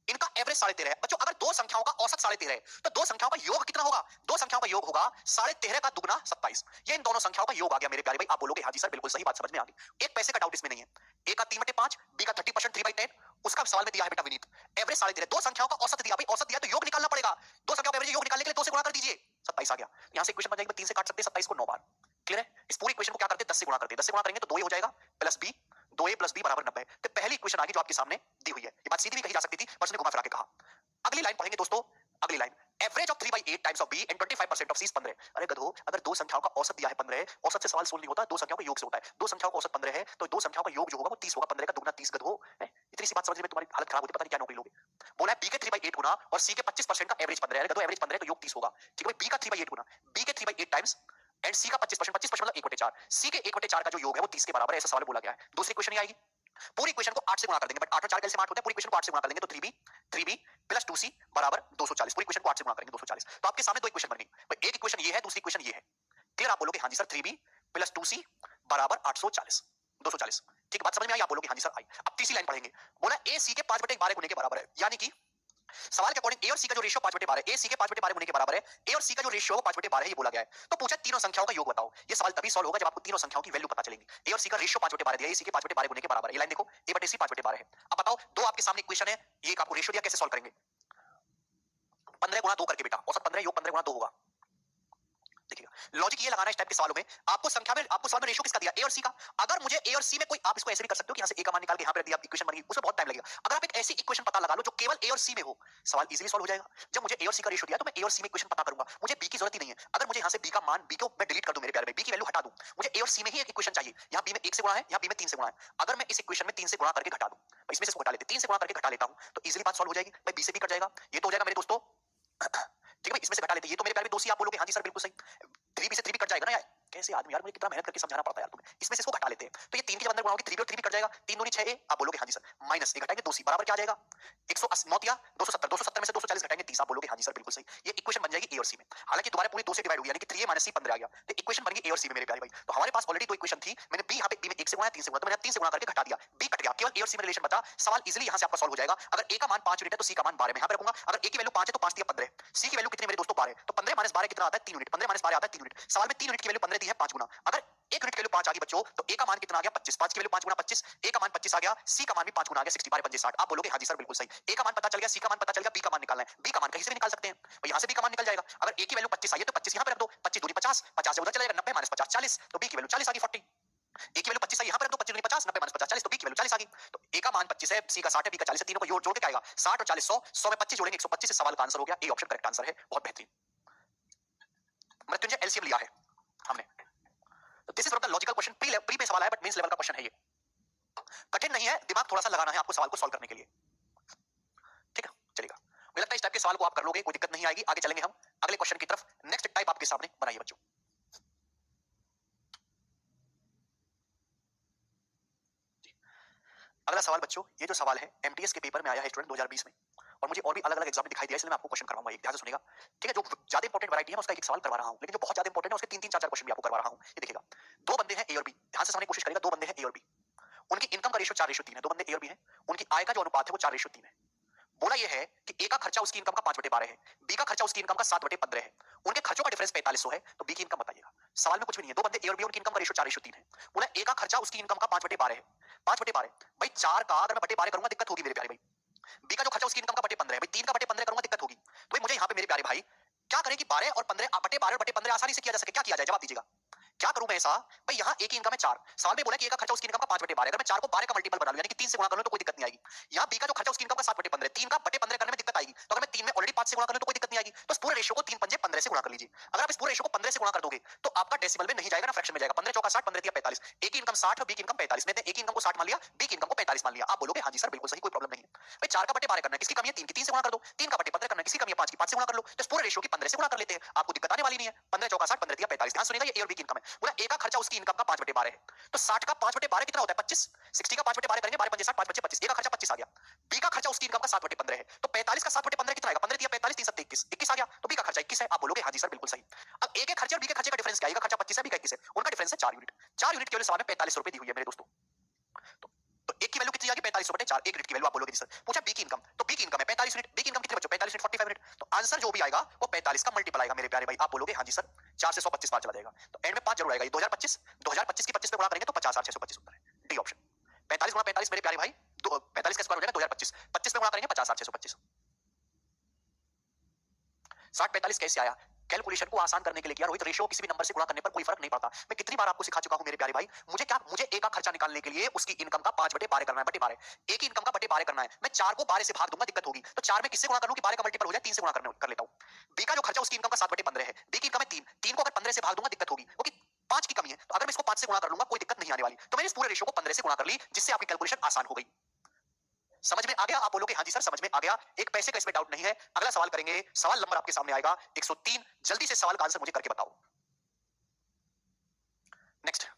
इनका एवरेज 13.5 है। बच्चों अगर दो संख्याओं का औसत 13.5 है तो दो संख्याओं का योग कितना होगा? दो संख्याओं का योग होगा 13.5 का दुगना 27। ये इन दोनों संख्याओं का योग आ गया मेरे प्यारे भाई। आप बोलोगे हां जी सर बिल्कुल सही, बात समझ में आ गई। एक पैसे का डाउट इसमें नहीं है। ए का 3/5, बी का 30%, 3/10। उसका सवाल में दिया है बेटा विनीत, एवरेज 13.5, दो संख्याओं का औसत दिया भाई, औसत दिया तो योग निकालना पड़ेगा। दो संख्याओं का एवरेज योग निकालने के लिए 2 से गुणा कर दीजिए, 27 आ गया। यहां से इक्वेशन बन जाएगी, 3 से काट सकते हैं 27 को 9 बार। क्लियर है? इस पूरी इक्वेशन को क्या करते हैं? 10 से गुणा करते हैं। 10 से गुणा करेंगे तो 2a हो जाएगा plus b, 2a plus b बराबर 90। तो पहली इक्वेशन आ गई जो आपके सामने दी हुई है। ये बात सीधी भी कही जा सकती थी पर उसने घुमा फिरा के कहा। अगली लाइन पढ़ेंगे दोस्तों, अगली line average of 3/8 times of b and 25% of c 15। अरे गधो, अगर दो संख्याओं का औसत दिया है 15, औसत से सवाल सोल्व नहीं होता, दो संख्याओं का योग से होता है। दो संख्याओं का औसत 15 है तो दो संख्याओं का योग जो होगा वो 30 होगा। 15 का दुगना 30 गधो। इतनी सी बात समझने में तुम्हारी हालत खराब होती है, पता नहीं क्या नौकरी लोगे। बोला है b के 3/8 गुना और c के 25% का एवरेज 15 है। गधो एवरेज 15 है तो योग 30 होगा। ठीक है भाई, b का 3/8 गुना, b के 3/8 टाइम्स एंड सी का 25%, 25% मतलब 1/4, सी के 1/4 का जो योग है वो 30 के बराबर है, ऐसा सवाल बोला गया है। दूसरी क्वेश्चन ये आएगी, पूरी इक्वेशन को 8 से गुणा कर देंगे, बट 8 और 4 कैलसियम 8 होता है, पूरी इक्वेशन को 8 से गुणा कर देंगे तो 3b प्लस 2c बराबर 240। पूरी इक्वेशन को 8 से गुणा करेंगे 240। तो आपके सामने दो इक्वेशन बन गई भाई, एक इक्वेशन ये है, दूसरी इक्वेशन ये है। क्लियर? आप बोलोगे हां जी सर 3b प्लस 2c बराबर 840, 240। ठीक, बात समझ में आई? आप बोलोगे हां जी सर आई। अब तीसरी लाइन पढ़ेंगे। बोला ए सी के 5/12 गुने के बराबर है, यानी कि सवाल के अकॉर्डिंग ए और सी का जो रेशियो 5/12 है, ए सी के 5/12 गुने के बराबर है, ए और सी का जो रेशियो 5/12 है, ये बोला गया है। तो पूछा तीनों संख्याओं का योग बताओ। ये सवाल तभी सॉल्व होगा जब आपको तीनों संख्याओं की वैल्यू पता चलेगी। ए और सी का रेशियो 5/12 दिया है, ए सी के 5/12 गुने के बराबर है। ये लाइन देखो, a/c 5/12 है। अब बताओ, दो आपके सामने इक्वेशन है, ये आपको रेशियो दिया, कैसे सॉल्व करेंगे? 15 गुणा 2 करके बेटा, औसत 15 योग 15 गुणा 2 होगा। देखिएगा लॉजिक ये लगाना है इस टाइप के सवालों में, आपको संख्या में, आपको सवाल में रेशियो किसका दिया, ए और सी का। अगर मुझे ए और सी में कोई, आप इसको ऐसे भी कर सकते हो कि यहां से ए का मान निकाल के यहां पे रख दिया, इक्वेशन बन गई, उसमें बहुत टाइम लगेगा। अगर आप एक ऐसी इक्वेशन पता लगा लो जो केवल ए और सी में हो, सवाल इजीली सॉल्व हो जाएगा। जब मुझे ए और सी का रेशियो दिया तो मैं ए और सी में इक्वेशन पता करूंगा, मुझे बी की जरूरत ही नहीं है। अगर मुझे यहां से बी का मान, बी को मैं डिलीट कर दूं मेरे प्यारे भाई, बी की वैल्यू हटा दूं, मुझे ए और सी में ही एक इक्वेशन चाहिए। यहां बी में 1 से गुणा है, यहां बी में 3 से गुणा है। अगर मैं इस इक्वेशन में 3 से गुणा करके घटा दूं, इसमें से इसको घटा लेते, 3 से गुणा करके घटा लेता हूं तो इजीली बात सॉल्व हो जाएगी भाई, बी से बी कट जाएगा, ये तो हो जाएगा मेरे दोस्तों। ठीक है भाई, इसमें से घटा लेते, ये तो मेरे प्यारे भाई 2 सी, आप बोलोगे हां जी सर बिल्कुल सही, 3 बी से 3 भी कट जाएगा ना यार, कैसे आदमी यार, मुझे कितना मेहनत करके समझाना पड़ता है यार तुम्हें। इसमें से इसको घटा लेते हैं तो ये 3 के जब अंदर गुणा होगी 3 और 3 भी कट जाएगा, 3 दूनी 6 ए, आप बोलोगे हां जी सर, माइनस ये घटाएंगे 2 सी बराबर क्या आ जाएगा 180, 9 या 270, 270 में से 240 घटाएंगे 30, आप बोलोगे हां जी सर बिल्कुल सही। ये इक्वेशन बन जाएगी ए और सी में। हालांकि दोबारा पूरी 2 से डिवाइड होगी, यानी कि 3a माइनस सी 15 आ गया, तो इक्वेशन बन गई ए और सी में मेरे प्यारे भाई। तो हमारे पास ऑलरेडी 2 इक्वेशन थी, मैंने बी यहां पे बी में 1 से गुणा 3 से गुणा, तो मैंने 3 से गुणा करके घटा दिया, बी कट गया, केवल ए और सी में रिलेशन बता, सवाल इजीली यहां से आपका सॉल्व हो जाएगा। अगर ए का मान 5 यूनिट है तो सी का मान 12 में यहां पे रखूंगा, अगर ए की वैल्यू 5 है तो 5 दिया 15, सी की वैल्यू कितनी मेरे दोस्तों 12, तो 15 माइनस 12 कितना आता है 3 यूनिट, 15 माइनस 12 आता है 3 यूनिट। सवाल में 3 यूनिट की वैल्यू 15 दी है 5 गुना, अगर 1 यूनिट की वैल्यू 5 आ गई बच्चों तो ए का मान कितना आ गया 25, 5 की वैल्यू 5 गुना 25, ए का मान 25 आ गया, सी का मान भी 5 गुना आ गया 60, 12 5 60, आप बोलोगे हां जी सर बिल्कुल सही। ए का मान पता चल गया, सी का मान पता चल गया, बी का मान निकालना है, बी का मान कहीं से भी निकाल सकते हैं भाई, यहां से बी का मान निकल जाएगा। अगर ए की वैल्यू 25 आई है तो 25 यहां पे रख दो, 25 दूनी 50, 50 से उधर चला जाएगा 90 माइनस 50 40, तो बी की वैल्यू 40 आ गई 40। ए की वैल्यू 25 है, यहां पे रख दो, 25 दूनी 50, 90 माइनस 50 40, तो बी की वैल्यू 40 आ गई। तो ए का मान 25 है, सी का 60 है, बी का 40 है, तीनों को जोड़ के क्या आएगा 60 और 40 100, 100 में 25 जोड़ेंगे 125, से सवाल का आंसर हो गया, ए ऑप्शन करेक्ट आंसर है, बहुत बेहतरीन। मृत्युंजय एलसीएम लिया है हमने, तो this is one of the logical question, pre पे सवाल है बट मेंस लेवल का क्वेश्चन है ये, कठिन नहीं है, दिमाग थोड़ा सा लगाना है आपको सवाल को सॉल्व करने के लिए। ठीक है चलेगा, मुझे लगता है इस टाइप के सवाल को आप कर लोगे, कोई दिक्कत नहीं आएगी। आगे चलेंगे हम अगले क्वेश्चन की तरफ, नेक्स्ट टाइप आपके सामने बनाइए बच्चों। अगला सवाल बच्चों, ये जो सवाल है एमटीएस के पेपर में आया है स्टूडेंट 2020 में, और मुझे और भी अलग अलग एग्जाम में दिखाई दिया, इसलिए मैं आपको क्वेश्चन करवाऊंगा, एक ध्यान से सुनिएगा। ठीक है, जो ज्यादा इंपॉर्टेंट वैरायटी है मैं उसका एक सवाल करवा रहा हूं, लेकिन जो बहुत ज्यादा इंपॉर्टेंट है उसके 3 3 4 4 क्वेश्चन भी आपको करवा रहा हूं। ये देखिएगा, दो बंदे हैं ए और बी, ध्यान से समझने की कोशिश करिएगा, दो बंदे हैं ए और बी, उनकी इनकम का रेशियो 4:3 है, दो बंदे ए और बी हैं, उनकी आय का जो अनुपात है वो 4:3 है। बोला यह है कि ए का खर्चा उसकी इनकम का 5/12 है, बी का खर्चा उसकी इनकम का 7/15 है, उनके खर्चों का डिफरेंस 4500 है, तो बी की इनकम बताइएगा। सवाल में कुछ भी नहीं है, दो बंदे ए और बी, उनकी इनकम का रेशियो 4:3 है। बोला ए का खर्चा उसकी इनकम का 5/12 है, 5/12 भाई 4 का अगर मैं बटे 12 करूंगा दिक्कत होगी मेरे प्यारे भाई, बी का जो खर्चा उसकी इनकम का बटे 15 है भाई, 3 का बटे 15 करूंगा दिक्कत होगी। तो भाई मुझे यहाँ पे मेरे प्यारे भाई क्या करें कि 12 और 15 बटे 12 बटे 15 आसानी से किया जा सके, क्या किया जाए जवाब दीजिएगा, क्या करूं मैं ऐसा भाई, यहाँ ए की इनकम है 4, सवाल में बोला कि ए का खर्चा उसकी इनकम का 5/12, अगर मैं 4 को 12 का मल्टीपल बना लूं यानी कि 3 से गुणा कर लूं तो कोई दिक्कत नहीं आएगी। यहाँ बी का जो खर्चा उसकी इनकम का 7/15, 3 का बटे 15 करने में दिक्कत आएगी, तो अगर मैं 3 में ऑलरेडी 5 से गुणा कर लूं तो कोई दिक्कत नहीं आएगी, तो इस पूरे रेशियो को 3 पंजे 15 से गुणा कर लीजिए। अगर आप इस पूरे रेशियो को 15 से गुणा कर दोगे तो आपका डेसिमल में नहीं जाएगा ना फ्रैक्शन में जाएगा, 15 चौका 60, 15 तिया 45, ए की इनकम 60 और बी की इनकम 45, मैंने ए की इनकम को 60 मान लिया, बी की इनकम को 45 मान लिया, आप बोलोगे हां जी सर बिल्कुल सही, कोई प्रॉब्लम नहीं है भाई। 4 का बटे 12 करना है, किसकी कमी है 3 की, 3 से गुणा कर दो, 3 का बटे 15 करना है, किसकी कमी है 5 की, 5 से गुणा कर लो, तो इस पूरे रेशियो की 15 से गुणा कर लेते हैं, आपको दिक्कत आने वाली नहीं है। 15 चौका 60, 15 तिया 45, ध्यान सुनिएगा, ये ए और बी की इनकम है। बोला ए का खर्चा उसकी इनकम का 5/12 है, तो 60 का 5/12 कितना होता है 25, 60 का 5/12 करेंगे 12 पंजे 60, 5 बचे 25, ए का खर्चा 25 आ गया, बी का खर्चा उसकी इनकम का 7/15 है, तो 45 का 7/15 कितना आएगा, 15 तिया 45, 3 7 21, 21 आ गया, तो बी का खर्चा 21 है, आप बोलोगे हां जी सर बिल्कुल सही। अब ए के खर्चे और बी के खर्चे का डिफरेंस क्या है, ए का खर्चा 25 है, बी का 21 है, उनका डिफरेंस है 4 यूनिट, 4 यूनिट के लिए सवाल में 4500 रुपए दी हुई है मेरे दोस्तों। तो एक की वैल्यू कितनी आ गई 4500 बटे 4, एक यूनिट की वैल्यू, आप बोलोगे जी सर। पूछा बी की इनकम, तो बी की इनकम है 45 यूनिट, बी की इनकम कितने बच्चों 45 यूनिट 45 यूनिट, तो आंसर जो भी आएगा वो 45 का मल्टीपल आएगा मेरे प्यारे भाई, आप बोलोगे हां जी सर, 4 से 125 बार चला जाएगा, तो एंड में 5 जरूर आएगा, ये 2025 2025 की 25 पे गुणा करेंगे तो 50,625 उत्तर है, डी ऑप्शन। 45 गुणा 45 मेरे प्यारे भाई 45 का स्क्वायर हो जाएगा 2025, 25 पे गुणा करेंगे 50,625। 60 45 कैसे आया, कैलकुलेशन को आसान करने के लिए किया रोहित, रेशियो किसी भी नंबर से गुणा करने पर कोई फर्क नहीं पड़ता। मैं कितनी बार आपको सिखा चुका हूं मेरे प्यारे भाई, मुझे ए का खर्चा निकालने के लिए उसकी इनकम का 5/12 करना है, बटे 12, ए की इनकम का बटे 12 करना है, मैं 4 को 12 से भाग दूंगा दिक्कत होगी, तो 4 में किससे गुणा करूं कि 12 का मल्टीपल हो जाए, 3 से गुणा कर लेता हूं। बी का जो खर्चा उसकी इनकम का 7/15 है, बी की इनकम है 3, 3 को अगर 15 से भाग दूंगा दिक्कत होगी क्योंकि 5 की कमी है, तो अगर मैं इसको 5 से गुणा कर लूंगा कोई दिक्कत नहीं आने वाली, तो मैंने इस पूरे रेशियो को 15 से गुणा कर ली, जिससे आपकी कैलकुलेशन आसान हो गई। समझ में आ गया, आप बोलोगे हां जी सर समझ में आ गया, एक पैसे का इसमें डाउट नहीं है। अगला सवाल करेंगे, सवाल नंबर आपके सामने आएगा 103, जल्दी से सवाल का आंसर मुझे करके बताओ। नेक्स्ट,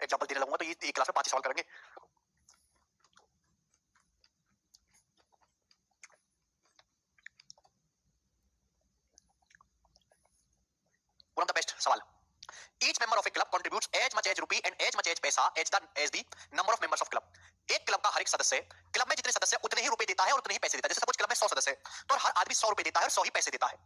एग्जांपल देने लगूंगा तो ये एक क्लास में 5 ही सवाल करेंगे। वन ऑफ द बेस्ट सवाल। Each member of a club contributes as much as rupee and as much as पैसा as the number of members of club। एक क्लब का हर एक सदस्य क्लब में जितने सदस्य उतने ही रुपए देता है और उतने ही पैसे देता है। जैसे सपोज क्लब में 100 सदस्य तो हर आदमी 100 रुपए देता है और 100 ही पैसे देता है।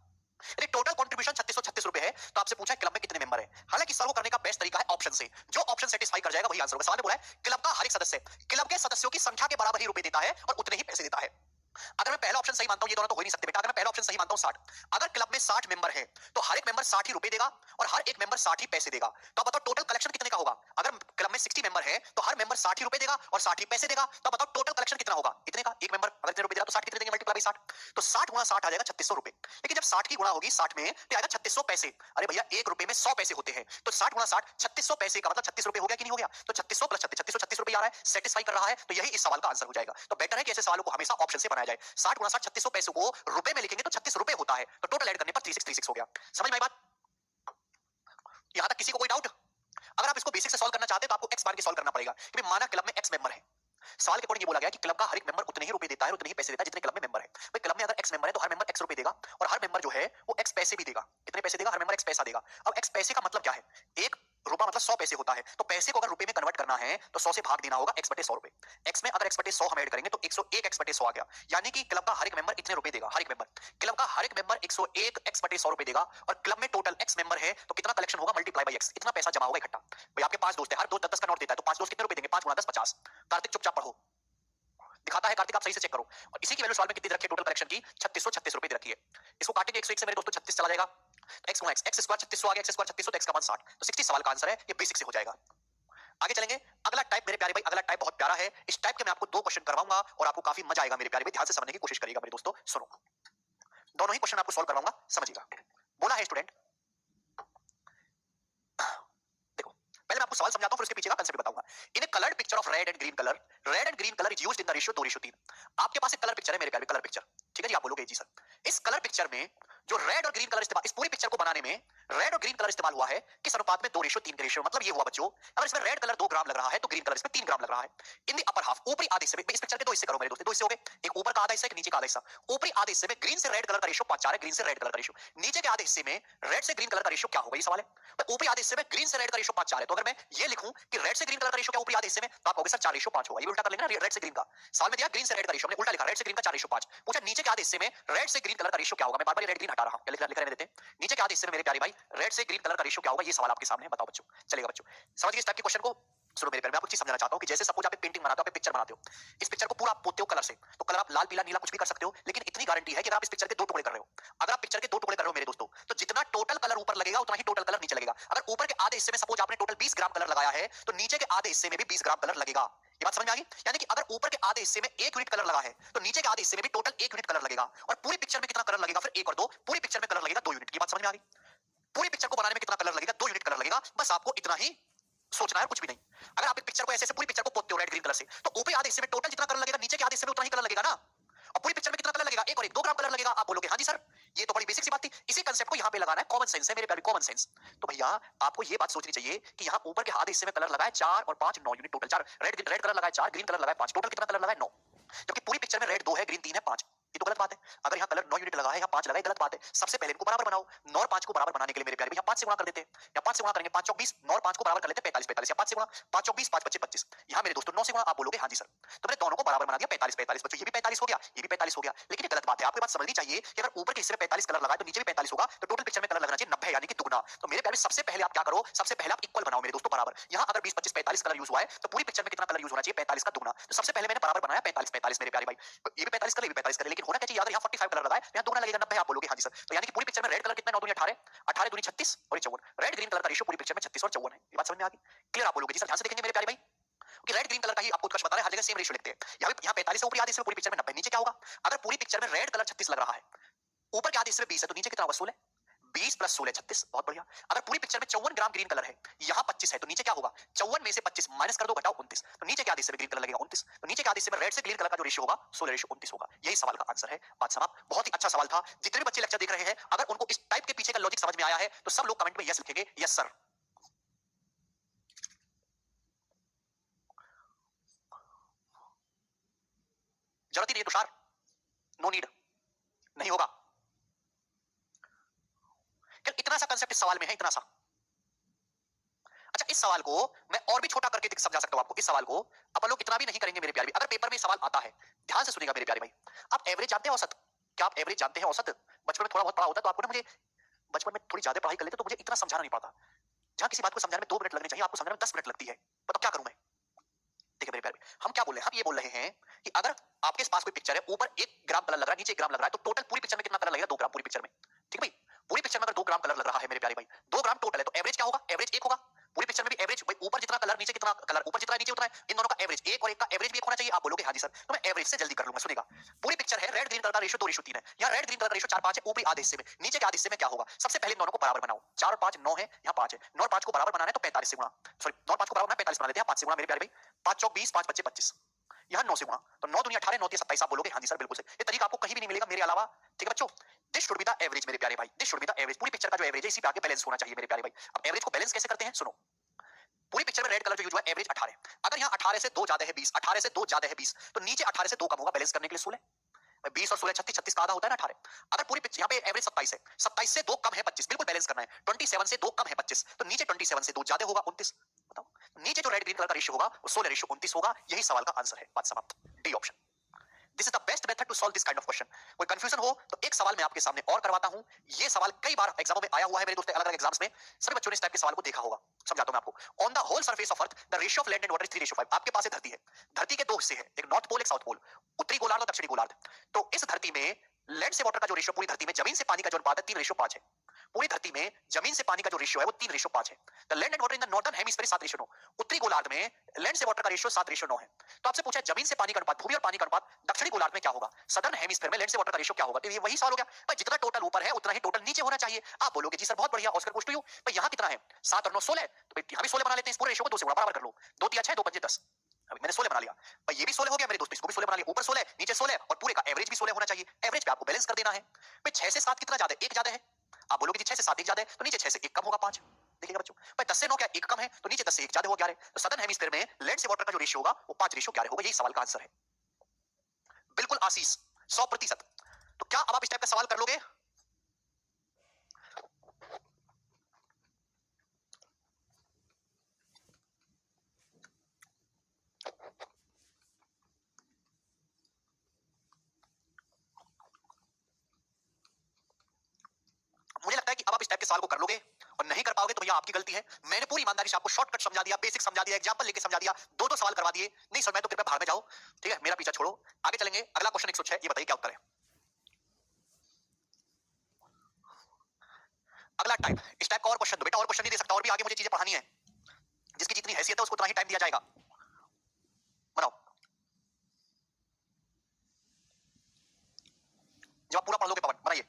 यदि टोटल कंट्रीब्यूशन 3636 रुपए है तो आपसे पूछा है क्लब में कितने मेंबर है। हालांकि सॉल्व करने का बेस्ट तरीका है ऑप्शन से, जो ऑप्शन सेटिस्फाई कर जाएगा वही आंसर होगा। सवाल में बोला है क्लब का हर एक सदस्य क्लब के सदस्यों की संख्या के बराबर ही रुपए देता है और उतने ही पैसे देता है। अगर मैं पहला ऑप्शन सही मानता हूं, ये दोनों तो हो ही नहीं सकते बेटा। अगर मैं पहला ऑप्शन सही मानता हूं 60, अगर क्लब में 60 मेंबर है तो हर एक मेंबर 60 ही रुपए देगा और हर एक मेंबर 60 ही पैसे देगा। तो अब बताओ टोटल कलेक्शन कितने का होगा। अगर क्लब में 60 मेंबर है तो हर मेंबर 60 ही रुपए देगा और 60 ही पैसे देगा। तो बताओ टोटल कलेक्शन कितना होगा। इतने का। एक मेंबर अगर इतने रुपए देगा तो 60 कितने देंगे मल्टीप्लाई बाय 60, तो 60 गुना 60 आ जाएगा 3600 रुपए। लेकिन जब 60 की गुणा होगी 60 में तो आएगा 3600 पैसे। अरे भैया एक रुपए में 100 पैसे होते हैं, तो 60 गुना 60 3600 पैसे का मतलब 36 रुपए हो गया कि नहीं हो गया। तो 3600 प्लस 3636 रुपए आ रहा है, सेटिस्फाई कर रहा है, तो यही इस सवाल का आंसर हो जाएगा। तो बेटर है कि ऐसे सवालों को हमेशा ऑप्शन से बनाया जाए। 60 गुना 60 3600 पैसे को रुपए में लिखेंगे तो 36 रुपए होता है, तो टोटल ऐड करने पर 3636 हो गया। समझ में आई बात। यहां तक किसी को कोई डाउट। अगर आप इसको बेसिक से सॉल्व करना चाहते हैं तो आपको एक्स मान के सॉल्व करना पड़ेगा कि माना क्लब में एक्स मेंबर है। सवाल के अकॉर्डिंग ये बोला गया कि क्लब का हर एक मेंबर उतने ही रुपए देता है और उतने ही पैसे देता है जितने क्लब में मेंबर है। भाई क्लब में अगर एक्स मेंबर है तो हर मेंबर एक्स रुपए देगा और हर मेंबर जो है वो एक्स पैसे भी देगा। कितने पैसे देगा। हर मेंबर एक्स पैसा देगा। अब एक्स पैसे का मतलब क्या है। एक रुपया मतलब 100 पैसे होता है, तो पैसे को अगर रुपए में कन्वर्ट करना है तो 100 से भाग देना होगा x बटे 100 रुपए। x में अगर x बटे 100 हम ऐड करेंगे तो 101 x बटे 100 आ गया, यानी कि क्लब का हर एक मेंबर इतने रुपए देगा। हर एक मेंबर क्लब का हर एक मेंबर 101 x बटे 100 रुपए देगा और क्लब में टोटल x मेंबर है तो कितना कलेक्शन होगा मल्टीप्लाई बाय x, इतना पैसा जमा होगा इकट्ठा। भाई आपके 5 दोस्त है, हर दोस्त 10 का नोट देता है तो 5 दोस्त कितने रुपए देंगे। 5 गुना 10 50। कार्तिक चुपचाप पढ़ो, दिखाता है कार्तिक, आप सही से चेक करो। और इसी की वैल्यू सवाल में कितनी दे रखी है टोटल कलेक्शन की 3636 रुपए दे रखी है। इसको काटेंगे 101 से मेरे दोस्तों 36 चला जाएगा। x गुना x स्क्वायर 3600 आ गया, x स्क्वायर 3600 तो x का मान 60, तो 60 सवाल का आंसर है। ये बेसिक से हो जाएगा। आगे चलेंगे। अगला टाइप मेरे प्यारे भाई, अगला टाइप बहुत प्यारा है। इस टाइप के मैं आपको 2 क्वेश्चन करवाऊंगा और आपको काफी मजा आएगा मेरे प्यारे भाई। ध्यान से समझने की कोशिश करिएगा मेरे दोस्तों। सुनो, दोनों ही क्वेश्चन आपको सॉल्व करवाऊंगा, समझिएगा। बोला है स्टूडेंट, देखो पहले मैं आपको सवाल समझाता हूं फिर उसके पीछे का कांसेप्ट बताऊंगा। In a coloured picture of red and green colour, red and green colour is used in the ratio 2:3। आपके पास एक कलर पिक्चर है मेरे प्यारे, कलर पिक्चर, ठीक है जी। आप बोलोगे जी सर इस कलर पिक्चर में जो रेड और ग्रीन कलर इस्तेमाल, इस पूरी पिक्चर को बनाने में रेड और ग्रीन कलर इस्तेमाल हुआ है किस अनुपात में 2:3 के रेशियो। मतलब ये हुआ बच्चों, अगर इसमें रेड कलर 2 ग्राम लग रहा है तो ग्रीन कलर इसमें 3 ग्राम लग रहा है। इन द अपर हाफ, ऊपरी आधे हिस्से में, इस पिक्चर के 2 हिस्से करो मेरे दोस्त, 2 हिस्से हो गए, एक ऊपर का आधा हिस्सा एक नीचे का आधा हिस्सा। ऊपरी आधे हिस्से में ग्रीन से रेड कलर का रेशियो 5:4 है, ग्रीन से रेड कलर का रेशियो। नीचे के आधे हिस्से में रेड से ग्रीन कलर का रेशियो क्या होगा, ये सवाल है। तो ऊपरी आधे हिस्से में ग्रीन से रेड का रेशियो 5:4 है, तो अगर मैं ये लिखूं कि रेड से ग्रीन कलर का रेशियो क्या ऊपरी आधे हिस्से में, तो आप कहोगे सर 4:5 होगा। ये उल्टा कर लेंगे ना, रेड से ग्रीन का। सवाल में दिया ग्रीन से रेड का रेशियो, हमने उल्टा लिखा, रेड से ग्रीन का 4:5। पूछा नीचे के आधे हिस्से में रेड से ग्रीन कलर का रेशियो क्या होगा। मैं बार-बार रेड ग्रीन हटा रहा हूं, लिख रहने देते हैं। नीचे के आधे हिस्से में मेरे प्यारे भाई रेड से ग्रीन कलर का रेशियो क्या होगा, ये सवाल आपके सामने है, बताओ बच्चों। चलेगा बच्चों, समझ गए इस टाइप के क्वेश्चन को। सुनो मेरे प्यारे, मैं आपको चीज समझाना चाहता हूं कि जैसे सपोज आप एक पेंटिंग बनाते हो, आप एक पिक्चर बनाते हो, इस पिक्चर को पूरा आप पोतते हो कलर से, तो कलर आप लाल पीला नीला कुछ भी कर सकते हो, लेकिन इतनी गारंटी है कि अगर आप इस पिक्चर के 2 टुकड़े कर रहे हो, अगर आप पिक्चर के 2 टुकड़े कर रहे हो मेरे दोस्तों, तो जितना टोटल कलर ऊपर लगेगा उतना ही टोटल कलर नीचे लगेगा। अगर ऊपर के आधे हिस्से में सपोज आपने टोटल 20 ग्राम कलर लगाया है तो नीचे के आधे हिस्से में भी 20 ग्राम कलर लगेगा। ये बात समझ में आ गई। यानी कि अगर ऊपर के आधे हिस्से में 1 यूनिट कलर लगा है तो नीचे के आधे हिस्से में भी टोटल 1 यूनिट कलर लगेगा। और पूरी पिक्चर में कितना कलर लगेगा, फिर 1 और 2, पूरी पिक्चर में कलर लगेगा 2 यूनिट। ये बात समझ में आ गई। पूरी पिक्चर को बनाने में कितना कलर लगेगा, 2 यूनिट कलर लगेगा। बस आपको इतना ही सोचना है, कुछ भी नहीं। अगर आप एक पिक्चर को ऐसे पूरी पिक्चर को पोतते हो रेड ग्रीन कलर से, तो ऊपरी आधे हिस्से में टोटल जितना कलर लगेगा नीचे के आधे हिस्से में उतना ही कलर लगेगा ना। और पूरी पिक्चर में कितना कलर लगेगा, 1 और 1 2 ग्राम कलर लगेगा। आप बोलोगे हां जी सर, ये तो बड़ी बेसिक सी बात थी। इसी कांसेप्ट को यहां पे लगाना है, कॉमन सेंस है मेरे प्यारे, कॉमन सेंस। तो भैया आपको ये बात सोचनी चाहिए कि यहां ऊपर के आधे हिस्से में कलर लगाए 4 और 5 9 यूनिट टोटल। 4 रेड कलर लगाए, 4 ग्रीन कलर लगाए, 5 टोटल कितना कलर लगाए 9। जबकि पूरी पिक्चर में रेड 2 है, ग्रीन 3 है, 5। ये तो गलत बात है। अगर यहाँ कलर 9 यूनिट लगा है, यहाँ 5 लगा है, गलत बात है। सबसे पहले इनको बराबर बनाओ। 9 और 5 को बराबर बनाने के लिए मेरे प्यारे यहाँ 5 से गुणा कर देते हैं। यहाँ 5 से गुणा करेंगे 5 24, 9 और 5 को बराबर कर लेते हैं 45 45। यहाँ 5 से गुणा 5 24 5 25 25। यहाँ मेरे दोस्तों 9 से गुणा, आप बोलोगे हाँ जी सर, तो मैंने दोनों को बराबर बना दिया 45 45। बच्चों ये भी 45 हो गया, ये भी 45 हो गया। लेकिन ये गलत बात है, आपको बात समझनी चाहिए कि अगर ऊपर के हिस्से में 45 कलर लगा है तो नीचे भी 45 होगा, तो टोटल पिक्चर में कलर लगना चाहिए 90 यानी कि दुगना। तो मेरे प्यारे सबसे पहले आप क्या करो, सबसे पहले आप इक्वल बनाओ मेरे दोस्तों, बराबर। यहाँ अगर 20 25 45 कलर यूज हुआ है तो पूरी पिक्चर में कितना कलर यूज होना चाहिए, 45 का दुगना। तो सबसे पहले मैंने बराबर बनाया 45 45 मेरे प्यारे भाई। ये भी 45 कलर, ये भी 45 कलर, लेकिन होना क्या चाहिए, अगर यहाँ 45 कलर लगा है यहाँ दुगना लगेगा 90। आप बोलोगे हाँ जी सर, तो यानी कि पूरी पिक्चर में रेड कलर कितना 9 दूनी 18, 18 दूनी 36 और 54। रेड ग्रीन कलर का रेशियो पूरी पिक्चर में 36 और 54 है। ये बात समझ में आ गई, क्लियर। आप बोलोगे जी सर ध्यान से देखेंगे मेरे प्यारे भाई कि रेड ग्रीन कलर का ही आपको उत्कर्ष बता रहे हैं, हर जगह सेम रेशियो लिखते हैं। यहाँ 45 है ऊपरी आधे हिस्से में, पूरी पिक्चर में 90। नीचे क्या होगा, अगर पूरी पिक्चर में रेड कलर 36 लग रहा है, ऊपर के आधे हिस्से में 20 है, तो नीचे कितना होगा 16, 20 प्लस 16 36। बहुत बढ़िया। अगर पूरी पिक्चर में 54 ग्राम ग्रीन कलर है, यहाँ 25 है, तो नीचे क्या होगा, 54 में से 25 माइनस कर दो, घटाओ 29, तो नीचे के आधे हिस्से में ग्रीन कलर लगेगा 29। तो नीचे के आधे हिस्से में रेड से ग्रीन कलर का जो रेशियो होगा 16 रेशियो 29 होगा। यही सवाल का आंसर है, बात समाप्त। बहुत ही अच्छा सवाल था। जितने भी बच्चे लेक्चर देख रहे हैं, अगर उनको इस टाइप के पीछे का लॉजिक समझ में आया है तो सब लोग कमेंट में यस लिखेंगे, यस सर। जरूरत ही नहीं है तुषार, नो नीड, नहीं होगा। इतना सा कंसेप्ट इस सवाल में है, इतना सा। अच्छा, इस सवाल को मैं और भी छोटा करके समझा सकता हूं आपको। इस सवाल को अपन लोग इतना भी नहीं करेंगे मेरे प्यारे भाई। अगर पेपर में सवाल आता है, ध्यान से सुनिएगा मेरे प्यारे भाई। आप एवरेज जानते हैं, औसत? क्या आप एवरेज जानते हैं, औसत? बचपन में थोड़ा बहुत पढ़ा होता है, तो आपको ना, मुझे बचपन में थोड़ी ज्यादा पढ़ाई कर लेते तो मुझे इतना समझाना नहीं पड़ता। जहां किसी बात को समझाने में 2 मिनट लगने चाहिए, आपको समझाने में 10 मिनट लगती है। बताओ क्या करूं मैं? देखिए मेरे प्यारे, हम क्या बोल रहे हैं? हम ये बोल रहे हैं कि अगर आपके पास कोई पिक्चर है, ऊपर 1 ग्राम कलर लग रहा है, नीचे 1 ग्राम लग रहा है, तो टोटल पूरी पिक्चर में कितना कलर लगेगा? 2 ग्राम पूरी पिक्चर में। ठीक है भाई, पूरी पिक्चर में अगर 2 ग्राम कलर लग रहा है मेरे प्यारे भाई, 2 ग्राम टोटल है, तो एवरेज क्या होगा? एवरेज 1 होगा। पूरी पिक्चर में भी एवरेज भाई, ऊपर जितना कलर, नीचे कितना कलर, ऊपर जितना नीचे उतना है, इन दोनों का एवरेज 1 और 1 का एवरेज भी 1 होना चाहिए। आप बोलोगे हां जी सर, तो मैं एवरेज से जल्दी कर लूंगा। सुनिएगा, पूरी पिक्चर है, रेड ग्रीन कलर का रेशियो 2:3 है, या रेड ग्रीन कलर का रेशियो 4:5 है ऊपरी आधे हिस्से में। नीचे के आधे हिस्से में क्या होगा? सबसे पहले इन दोनों को बराबर बनाओ। 4 और 5 9 है, यहाँ 5 है। 9 और 5 को बराबर बनाना है तो 45 से गुणा, सॉरी 9 और 5 को बराबर बनाना 45 बना लेते हैं, 5 से गुणा मेरे प्यारे भाई। 5 चौक 20, 5 बच्चे 25, यहाँ 9 से गुणा, तो 9 दूनी 18, 9 के 27। आप बोलोगे हां जी सर बिल्कुल सही। ये तरीका आपको कहीं भी नहीं मिलेगा मेरे अलावा। ठीक है बच्चों, this should be the average मेरे प्यारे भाई, this should be the average. पूरी पिक्चर का जो एवरेज है, इसी पे आके बैलेंस होना चाहिए मेरे प्यारे भाई। अब एवरेज को बैलेंस कैसे करते हैं, सुनो। पूरी पिक्चर में रेड कलर जो यूज हुआ है, एवरेज 18। अगर यहाँ 18 से 2 ज्यादा है 20, 18 से 2 ज्यादा है 20, तो नीचे 18 से 2 कम होगा, बैलेंस करने के लिए 16। 20 और 16 36, 36 का आधा होता है ना 18। अगर पूरी पिक्चर, यहाँ पे एवरेज 27 है, 27 से 2 कम है 25, बिल्कुल बैलेंस करना है। 27 से 2 कम है 25, तो नीचे 27 से 2 ज्यादा होगा 29। बताओ, नीचे जो रेड ग्रीन कलर का रेशियो होगा वो 16 रेशियो 29 होगा। यही सवाल का आंसर है, बात समाप्त। D option. This is the best method to solve this kind of question. कोई कंफ्यूजन हो तो एक सवाल मैं आपके सामने और करवाता हूं। ये सवाल कई बार एग्जामों में आया हुआ है मेरे दोस्तों, अलग अलग एग्जाम्स में। सभी बच्चों ने इस टाइप के सवाल को देखा होगा। समझाता हूं मैं आपको। On the whole surface of earth the ratio of land and water is 3:5। आपके पास एक धरती है, धरती के 2 हिस्से हैं, एक नॉर्थ पोल एक साउथ पोल, उत्तरी गोलार्ध और दक्षिणी गोलार्ध। तो इस धरती में लैंड से वाटर का जो रेशियो, पूरी धरती में जमीन से पानी का जो अनुपात है 3:5 है। पूरी धरती में जमीन से पानी का जो रेशियो है वो 3:5 है। The land and water in the northern hemisphere 7:9। उत्तरी गोलार्ध में लैंड से वाटर का रेशियो 7:9 है। तो आपसे पूछा जमीन से पानी का अनुपात, भूमि और पानी का अनुपात दक्षिणी गोलार्ध में क्या होगा? सदर्न हेमिस्फीयर में लैंड से वाटर का रेशियो क्या होगा? तो ये वही सवाल हो गया भाई, जितना टोटल ऊपर है उतना ही टोटल नीचे होना चाहिए। आप बोलोगे जी सर बहुत बढ़िया, ऑस्कर गोes to you। भाई यहाँ कितना है? 7 और 9 16, तो भाई यहाँ भी 16 बना लेते हैं। इस पूरे रेशियो को 2 से गुणा बराबर कर लो। 2 तिया 6, 2 पंजे 10। अभी मैंने 16 बना लिया भाई, ये भी 16 हो गया मेरे दोस्तों, इसको भी 16 बना लिया। ऊपर 16 नीचे 16 और पूरे का एवरेज भी 16 होना चाहिए। एवरेज पे आपको बैलेंस कर देना है भाई। 6 से 7 कितना ज्यादा है? 1 ज्यादा है। आप बोलोगे जी 6 से 7 1 ज्यादा है, तो नीचे 6 से 1 कम होगा 5। देखिएगा बच्चों, भाई 10 से 9 क्या 1 कम है, तो नीचे 10 से 1 ज्यादा होगा 11। तो सदर्न हेमिस्फीयर में लैंड से वाटर का जो रेशियो होगा वो 5:11 होगा। यही सवाल का आंसर है। बिल्कुल आशीष, 100%। तो क्या अब आप इस टाइप का सवाल कर लोगे? मुझे लगता है कि अब आप इस टाइप के सवाल को कर लोगे, और नहीं कर पाओगे तो भैया आपकी गलती है। मैंने पूरी ईमानदारी से आपको शॉर्टकट समझा दिया, बेसिक समझा दिया, एग्जांपल लेके समझा दिया, 2-2 सवाल करवा दिए। नहीं सर मैं तो कृपया भाग में जाओ। ठीक है, मेरा पीछा छोड़ो, आगे चलेंगे। अगला क्वेश्चन 106, ये बताइए क्या उत्तर है। अगला टाइप, इस टाइप का और क्वेश्चन दो बेटा, और क्वेश्चन नहीं दे सकता, और भी आगे मुझे चीजें पढ़ानी है। जिसकी जितनी हैसियत है उसको उतना ही टाइम दिया जाएगा। बनाओ, जब आप पूरा पढ़ लोगे पवन, बनाइए।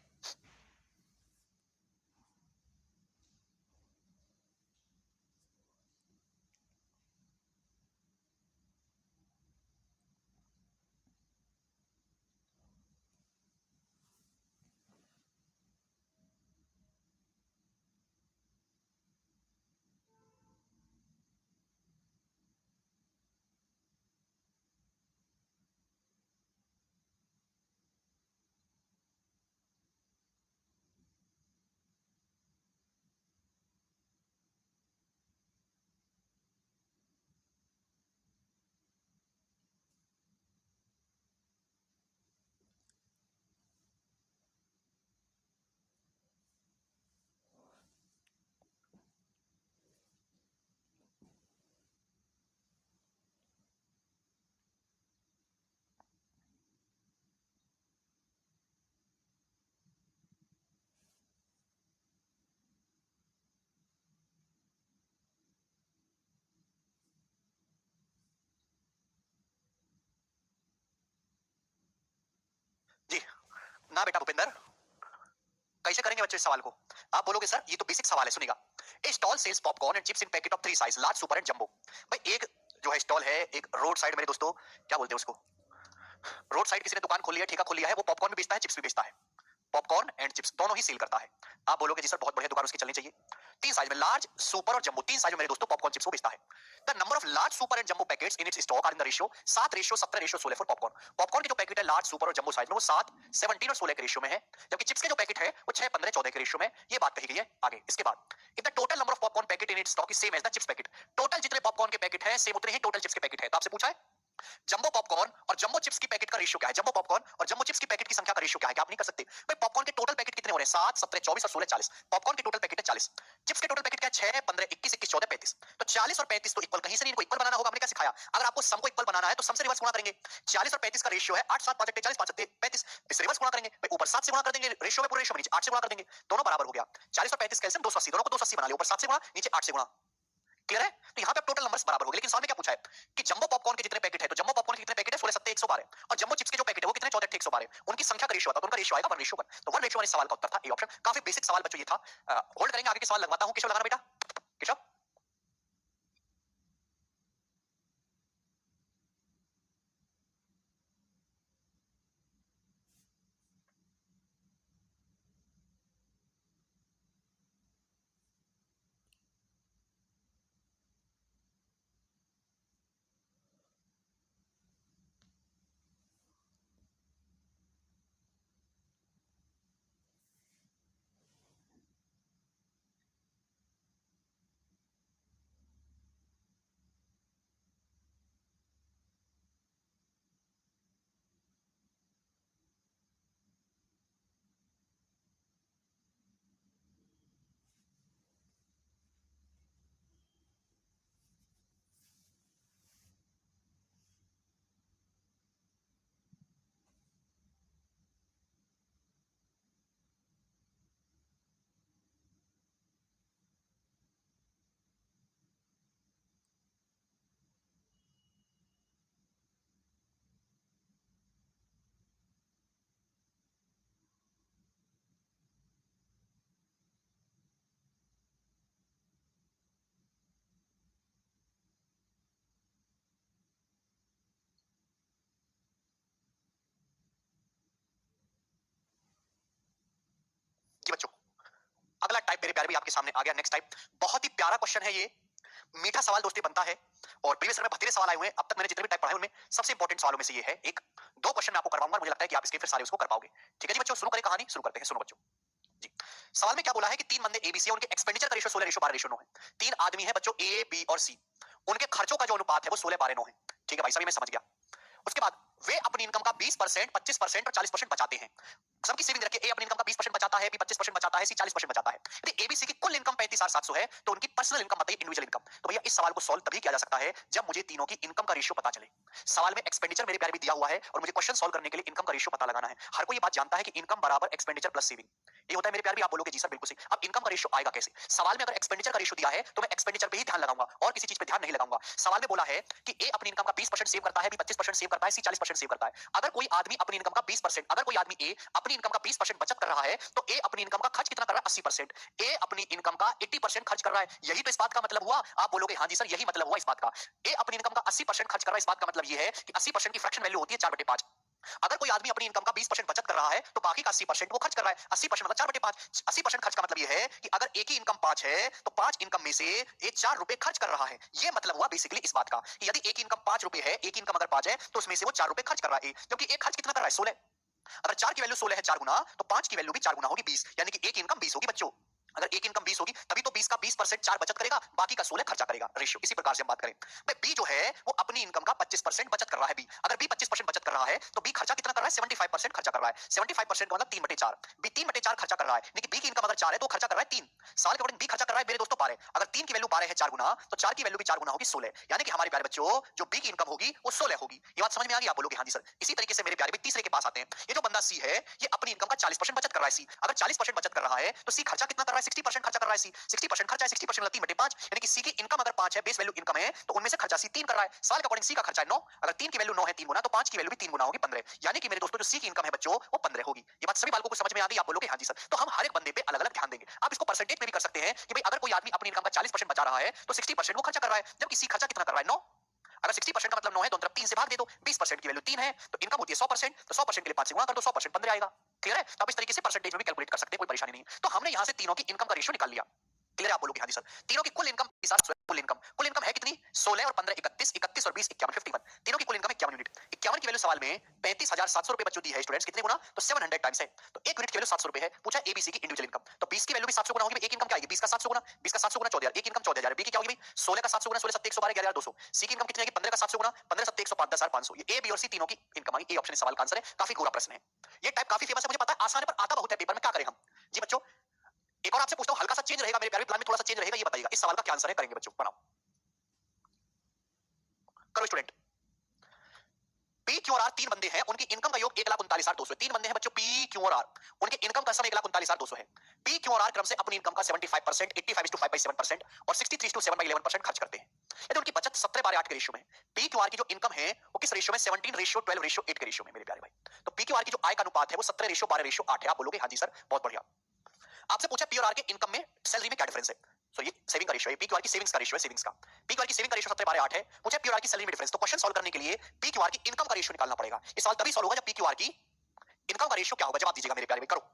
जी ना बेटा भूपेंद्र, कैसे करेंगे बच्चों इस सवाल को? आप बोलोगे सर ये तो बेसिक सवाल है, सुनिएगा। A stall sells popcorn and chips in packet of 3 size, large, super and jumbo. भाई एक जो है स्टॉल है, एक रोड साइड, मेरे दोस्तों क्या बोलते हैं उसको, रोड साइड किसी ने दुकान खोल लिया, ठेका खोल लिया है, वो पॉपकॉर्न भी बेचता है, चिप्स भी बेचता है। पॉपकॉर्न एंड चिप्स दोनों ही सेल करता है। आप बोलोगे जी सर बहुत बढ़िया दुकान उसकी चलनी चाहिए। तीन साइज में, लार्ज, सुपर और जम्बो, तीन साइज में मेरे दोस्तों पॉपकॉर्न चिप्स को बेचता है। The number of large, super and jumbo packets in its stock are in the ratio 7 ratio 17 ratio 16 for popcorn. Popcorn के जो पैकेट है लार्ज, सुपर और जम्बो साइज में वो 7, 17 और 16 के रेशियो में है, जबकि चिप्स के जो पैकेट है वो 6, 15, 14 के रेशियो में। ये बात कही गई है आगे। इसके बाद if the total number of popcorn packet in its stock is same as the chips packet, total जितने पॉपकॉर्न के पैकेट है सेम उतने ही टोटल चिप्स के पैकेट है। तो आपसे पूछा है जंबो पॉपकॉर्न और जंबो चिप्स की पैकेट का रेशियो क्या है, जंबो पॉपकॉर्न और जंबो चिप्स की पैकेट की संख्या का रेशियो क्या है, क्या आप नहीं कर सकते भाई? पॉपकॉर्न के टोटल पैकेट कितने हो रहे हैं? 7, 17, 24 और 16, 40। पॉपकॉर्न के टोटल पैकेट है 40, चिप्स के टोटल पैकेट क्या है? 6, 15, 21, 21, 14, 35। तो 40 और 35 तो इक्वल, कहीं से नहीं इनको इक्वल बनाना होगा। हमने क्या सिखाया? अगर आपको सम को इक्वल बनाना है तो सम से रिवर्स गुणा करेंगे। 40 और 35 का रेशियो है 8, 7, 5, 40, 5, 35, इस रिवर्स गुणा करेंगे भाई, ऊपर 7 से गुणा कर देंगे रेशियो में, पूरे रेशियो में नीचे 8 से गुणा कर देंगे, दोनों बराबर हो गया। 40 और 35 कैल्सियम 280, दोनों को 280 बना लिया, ऊपर 7 से गुणा नीचे 8 से गुणा। क्लियर है? तो यहाँ पे टोटल नंबर्स बराबर हो गए। लेकिन सवाल में क्या पूछा है कि जंबो पॉपकॉर्न के जितने पैकेट है, तो जंबो पॉपकॉर्न के कितने पैकेट है? 16, 17, 112, और जंबो चिप्स के जो पैकेट है वो कितने? 14, 112। उनकी संख्या का रेशियो आता है, तो उनका रेशियो आएगा 1:1। तो 1:1 इस सवाल का उत्तर था, ए ऑप्शन। काफी बेसिक सवाल बच्चों ये था। होल्ड करेंगे, आगे के सवाल लगवाता हूं। केशव लगाना बेटा, केशव। जी बच्चों, अगला टाइप मेरे प्यारे भी आपके सामने आ गया। नेक्स्ट टाइप बहुत ही प्यारा क्वेश्चन है ये, मीठा सवाल दोस्ती बनता है, और प्रीवियस में बतेरे सवाल आए हुए हैं। अब तक मैंने जितने भी टाइप पढ़ाए उनमें सबसे इंपॉर्टेंट सवालों में से ये है। एक दो क्वेश्चन मैं आपको करवाऊंगा, मुझे लगता है कि आप इसके फिर सारे उसको कर पाओगे। ठीक है जी बच्चों, शुरू करें कहानी? शुरू करते हैं। सुनो बच्चों जी, सवाल में क्या बोला है कि तीन बंदे एबीसी है, उनके एक्सपेंडिचर का रेशियो 16, रेशियो 12, रेशियो 9 है। तीन आदमी है बच्चों, ए, बी और सी, उनके खर्चों का जो अनुपात है वो 16, 12, 9 है। ठीक है भाई, सभी मैं समझ गया। उसके बाद वे अपनी इनकम का 20%, 25% और 40% बचाते हैं। सबकी सेविंग रखिए, ए अपनी इनकम का 20% बचाता है, बी 25% बचाता है, सी 40% बचाता है। यदि एबीसी की कुल इनकम 35,700 है तो उनकी पर्सनल इनकम बताइए, इंडिविजुअल इनकम। तो भैया इस सवाल को सॉल्व तभी किया जा सकता है जब मुझे तीनों की इनकम का रेशियो पता चले। सवाल में एक्सपेंडिचर मेरे प्यारे भी दिया हुआ है और मुझे क्वेश्चन सॉल्व करने के लिए इनकम का रेशियो पता लगाना है। हर कोई ये बात जानता है कि इनकम बराबर एक्सपेंडिचर प्लस सेविंग, ये होता है मेरे प्यारे भी। आप बोलोगे जी सर बिल्कुल सही। अब इनकम का रेशियो आएगा कैसे? सवाल में अगर एक्सपेंडिचर का रेशियो दिया है तो मैं एक्सपेंडिचर पे ही ध्यान लगाऊंगा और किसी चीज पे ध्यान नहीं लगाऊंगा। सवाल में बोला है कि ए अपनी इनकम का 20% सेव करता है, बी 25% सेव करता है, सी 40% सेव करता है। अगर कोई आदमी अपनी इनकम का 20%, अगर कोई आदमी ए अपनी इनकम का 20% बचत कर रहा है तो ए अपनी इनकम का खर्च कितना कर रहा है? 80%। ए अपनी इनकम का 80% खर्च कर रहा है, यही तो इस बात का मतलब हुआ। आप बोलोगे हाँ जी सर यही मतलब हुआ इस बात का। ए अपनी इनकम का 80% खर्च कर रहा है, इस बात का मतलब ये है कि 80% की फ्रैक्शन वैल्यू होती है 4/5। अगर कोई आदमी अपनी इनकम का 20% बचत कर रहा है तो बाकी का 80% वो खर्च कर रहा है। 80% मतलब 4/5। 80% खर्च का मतलब ये है कि अगर एक ही इनकम 5 है तो 5 इनकम में से ये 4 रुपए खर्च कर रहा है। ये मतलब हुआ बेसिकली इस बात का कि यदि एक इनकम 5 रुपए है, एक इनकम अगर 5 है तो उसमें से वो 4 रुपए खर्च कर रहा है, जबकि एक खर्च कितना कर रहा है? 16। अगर 4 की वैल्यू 16 है 4 गुना, तो 5 की वैल्यू भी 4 गुना होगी 20, यानी कि एक इनकम 20 होगी बच्चों। अगर एक इनकम 20 होगी तभी तो 20 का 20% 4 बचत करेगा, बाकी का 16 खर्चा करेगा। रेशियो इसी प्रकार से हम बात करें। भाई बी जो है वो अपनी इनकम का 25% बचत कर रहा है। बी अगर बी 25% बचत कर रहा है तो बी खर्चा कितना कर रहा है? 75% खर्चा कर रहा है। 75% का मतलब 3/4। बी 3/4 खर्चा कर रहा है, लेकिन बी की इनकम अगर 4 है तो खर्चा कर रहा है 3। सवाल के अकॉर्डिंग बी खर्चा कर रहा है मेरे दोस्तों 12। अगर 3 की वैल्यू 12 है 4 गुना, तो 4 की वैल्यू भी 4 गुना होगी 16, यानी कि हमारे प्यारे बच्चों जो बी की इनकम होगी वो 16 होगी। ये बात समझ में आ गई? आप बोलोगे हाँ जी सर। इसी तरीके से मेरे प्यारे भी तीसरे के पास आते हैं। ये जो बंदा सी है ये अपनी इनकम का 40% बचत कर रहा है। सी अगर 40% बचत कर रहा है तो सी खर्चा कितना कर रहा है? 60% खर्चा कर रहा है। सी 60% खर्चा है, 60% 3/5, यानी कि सी की इनकम अगर 5 है, बेस वैल्यू इनकम है, तो उनमें से खर्चा सी 3 कर रहा है। सवाल के अकॉर्डिंग सी का खर्चा है 9। अगर 3 की वैल्यू 9 है 3 गुना, तो 5 की वैल्यू भी 3 गुना होगी 15, यानी कि मेरे दोस्तों जो सी की इनकम है बच्चों वो 15 होगी। ये बात सभी बालकों को समझ में आ गई? आप बोलोगे हाँ जी सर। तो हम हर एक बंदे पे अलग-अलग ध्यान देंगे। आप इसको परसेंटेज में भी कर सकते हैं कि भाई अगर कोई आदमी अपनी इनकम का 40% बचा रहा है तो 60% वो खर्चा कर रहा है, जबकि सी खर्चा कितना कर रहा है? 9। अगर 60% का मतलब 9 है तो 3 से भाग दे दो, 20% की वैल्यू 3 है तो इनकम होती है 100%, तो 100% के लिए 5 से गुणा कर दो, 100% 15 आएगा। क्लियर है? तो आप इस तरीके से परसेंटेज में भी कैलकुलेट कर सकते हैं, कोई परेशानी नहीं। तो हमने यहां से तीनों की इनकम का रेशियो निकाल लिया। क्लियर है? आप बोलोगे हाँ जी सर। तीनों की कुल इनकम के साथ कुल इनकम है कितनी? 16 और 15 31, 31 और 20 51, 51। तीनों की कुल इनकम 51 यूनिट। 51 की वैल्यू सवाल में 35,700 रुपए बच्चों दी है स्टूडेंट्स, कितने गुना? तो 700 टाइम्स है। तो एक यूनिट की वैल्यू 700 रुपए है। पूछा एबीसी की इंडिविजुअल इनकम, तो 20 की वैल्यू भी 700 गुना होगी। एक इनकम क्या आएगी? 20 का 700 गुना, 20 का 700 गुना 14,000, एक इनकम 14,000। बी की क्या होगी भाई? 16 का 700 गुना 16 7 112 11200। सी की इनकम कितनी आएगी? 15 का 700 गुना 15 7 105 10,500। ये ए बी और सी तीनों की इनकम आई। ए ऑप्शन इस सवाल का आंसर है। काफी गोरा प्रश्न है ये, टाइप काफी फेमस है, मुझे पता है, आसान है, पर आता बहुत है पेपर में, क्या करें हम जी बच्चों। एक और आपसे पूछता हूं, हल्का सा चेंज रहेगा मेरे प्यारे, प्लान में थोड़ा सा चेंज रहेगा, ये बताइएगा इस सवाल का क्या आंसर है। करेंगे बच्चों, बनाओ, करो स्टूडेंट। पी क्यू और आर तीन बंदे हैं, उनकी इनकम का योग 1,39,200। तीन बंदे हैं बच्चों, पी क्यू और आर, उनके इनकम का सम 1,39,200 है। पी क्यू और आर क्रम से अपनी इनकम का 75%, 85:5/7% और 63:7/11% खर्च करते हैं। यदि उनकी बचत 17/8 के रेशियो में, पी क्यू आर की जो इनकम है वो किस रेशियो में? 17:12:8 के रेशियो में मेरे प्यारे भाई। तो पी क्यू आर की जो आय का अनुपात है वो 17:12:8 है। आप बोलोगे हाँ जी सर, बहुत बढ़िया। आपसे पूछा पी और आर के इनकम में सैलरी में क्या डिफरेंस है? सो ये सेविंग का रेशियो है, पी क्यू आर की सेविंग्स का रेशियो है, सेविंग्स का। पी क्यू आर की सेविंग का रेशियो 17/8 है। पूछा पी और आर की सैलरी में डिफरेंस, तो क्वेश्चन सॉल्व करने के लिए पी क्यू आर की इनकम का रेशियो निकालना पड़ेगा। ये सवाल तभी सॉल्व होगा जब पी क्यू आर की इनकम का रेशियो क्या होगा। जवाब दीजिएगा मेरे प्यारे भाई, करो।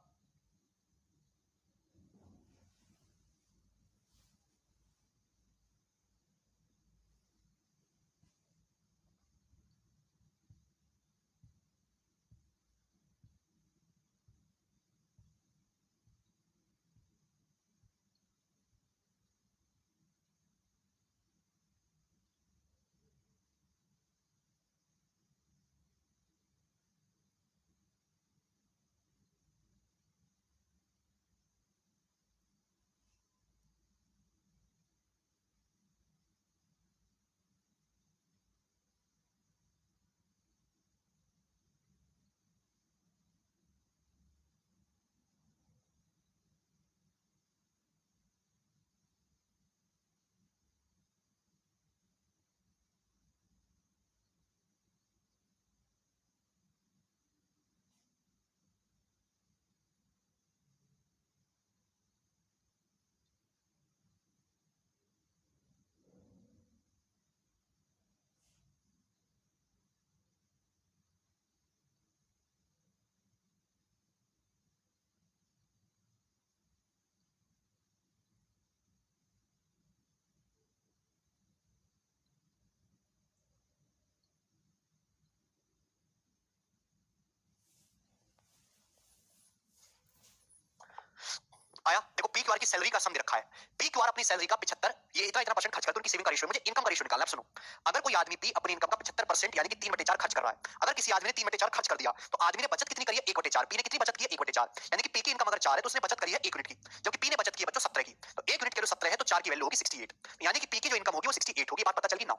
आया देखो, पी क्यू आर की सैलरी का सम दे रखा है। पी क्यू आर अपनी सैलरी का 75, ये इतना इतना परसेंट खर्च करते हैं, उनकी सेविंग का रेशियो। मुझे इनकम का रेशियो निकालना है। सुनो, अगर कोई आदमी पी अपनी इनकम का 75% यानी कि 3/4 खर्च कर रहा है, अगर किसी आदमी ने 3/4 खर्च कर दिया, तो आदमी ने बचत कितनी करी है? 1/4। पी ने कितनी बचत की है? 1/4। यानी कि पी की इनकम अगर 4 है तो उसने बचत करी है 1 यूनिट की, जबकि पी ने बचत की है बच्चों 17 की। तो 1 यूनिट के जो 17 है तो 4 की वैल्यू होगी 68, यानी कि पी की जो इनकम होगी वो 68 होगी। बात पता चल गई ना?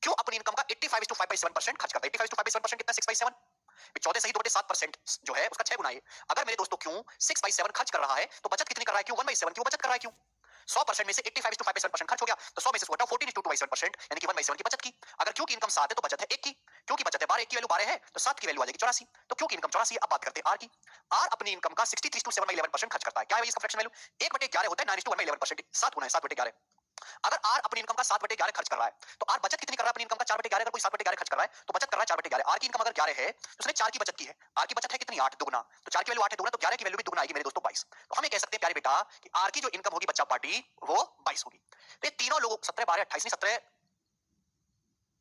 क्यों अपनी इनकम का 85:5/7% खर्च करता है? 85:5% कितना? 6/7। 14 सही 2/7% जो है उसका 6 गुना है। अगर मेरे दोस्तों क्यों 6/7 खर्च कर रहा है तो बचत कितनी कर रहा है? क्यों 1/7 क्यों बचत कर रहा है? क्यों 100% में से 85:5% खर्च हो गया, तो 100 में से घटाओ 14:2/7% यानी कि 1/7 की बचत की। अगर क्यों की इनकम 7 है तो बचत है 1 की, क्यों की बचत है 12, 1 की वैल्यू 12 है तो 7 की वैल्यू आ जाएगी 84। तो क्यों की इनकम 84 है। अब बात करते हैं आर की। आर अपनी इनकम का 63:7/11% खर्च करता है। क्या है इसका फ्रैक्शन वैल्यू? 1/11 होता है 9:1/11%, 7 गुना है 7/11। अगर आर अपनी इनकम का 7/11 खर्च कर रहा है तो आर बचत कितनी कर रहा है अपनी इनकम का? 4/11। अगर कोई 7/11 खर्च कर रहा है तो बचत कर रहा है 4/11। आर की इनकम अगर 11 है तो उसने 4 की बचत की है। आर की बचत है कितनी? 8 दुगना, तो 4 की वैल्यू 8 है दुगना, तो 11 की वैल्यू भी दुगना आएगी मेरे दोस्तों 22। तो हम ये कह सकते हैं प्यारे बेटा कि आर की जो इनकम होगी बच्चा पार्टी वो 22 होगी। तो ये तीनों लोगों 17 12 28 नहीं 17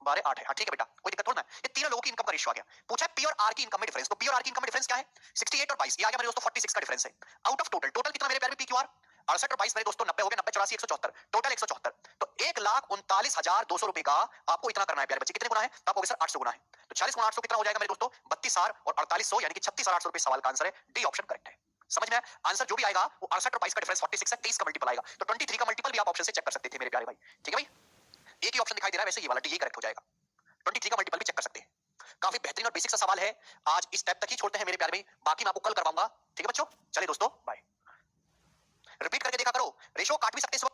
12 8 है। हाँ ठीक है बेटा, कोई दिक्कत थोड़ा ना। ये तीनों लोगों की इनकम का रेशियो आ गया। पूछा है पी और आर की इनकम में डिफरेंस, तो पी और आर की इनकम में डिफरेंस क्या है? 68 और 22, ये आ गया मेरे दोस्तों 46 का डिफरेंस है। आउट ऑफ टोटल, टोटल कितना मेरे प्यारे पी क्यू आर? 68 और 22 मेरे दोस्तों 90 हो गए, 90 84 174, टोटल 174। तो 1,39,200 रुपए का आपको इतना करना है प्यारे बच्चे। कितने गुना है? तो आप हो गए सर 800 गुना है। तो 40 गुना 800 कितना हो जाएगा मेरे दोस्तों? 32,000 और 4800 यानी कि 36,800 रुपए। सवाल का आंसर है डी ऑप्शन करेक्ट है। समझ में आया? आंसर जो भी आएगा वो 68 और 22 का डिफरेंस 46 है, 23 का मल्टीपल आएगा, तो 23 का मल्टीपल भी आप ऑप्शन से चेक कर सकते थे मेरे प्यारे भाई। ठीक है भाई, एक ही ऑप्शन दिखाई दे रहा है, वैसे ये वाला डी ही करेक्ट हो जाएगा। 23 का मल्टीपल भी चेक कर सकते हैं। काफी बेहतरीन और बेसिक सा सवाल है। आज इस टाइप तक ही छोड़ते हैं मेरे प्यारे भाई, बाकी मैं आपको कल करवाऊंगा। ठीक है बच्चों, चलिए दोस्तों बाय। रिपीट करके देखा करो, रेशो काट भी सकते हैं।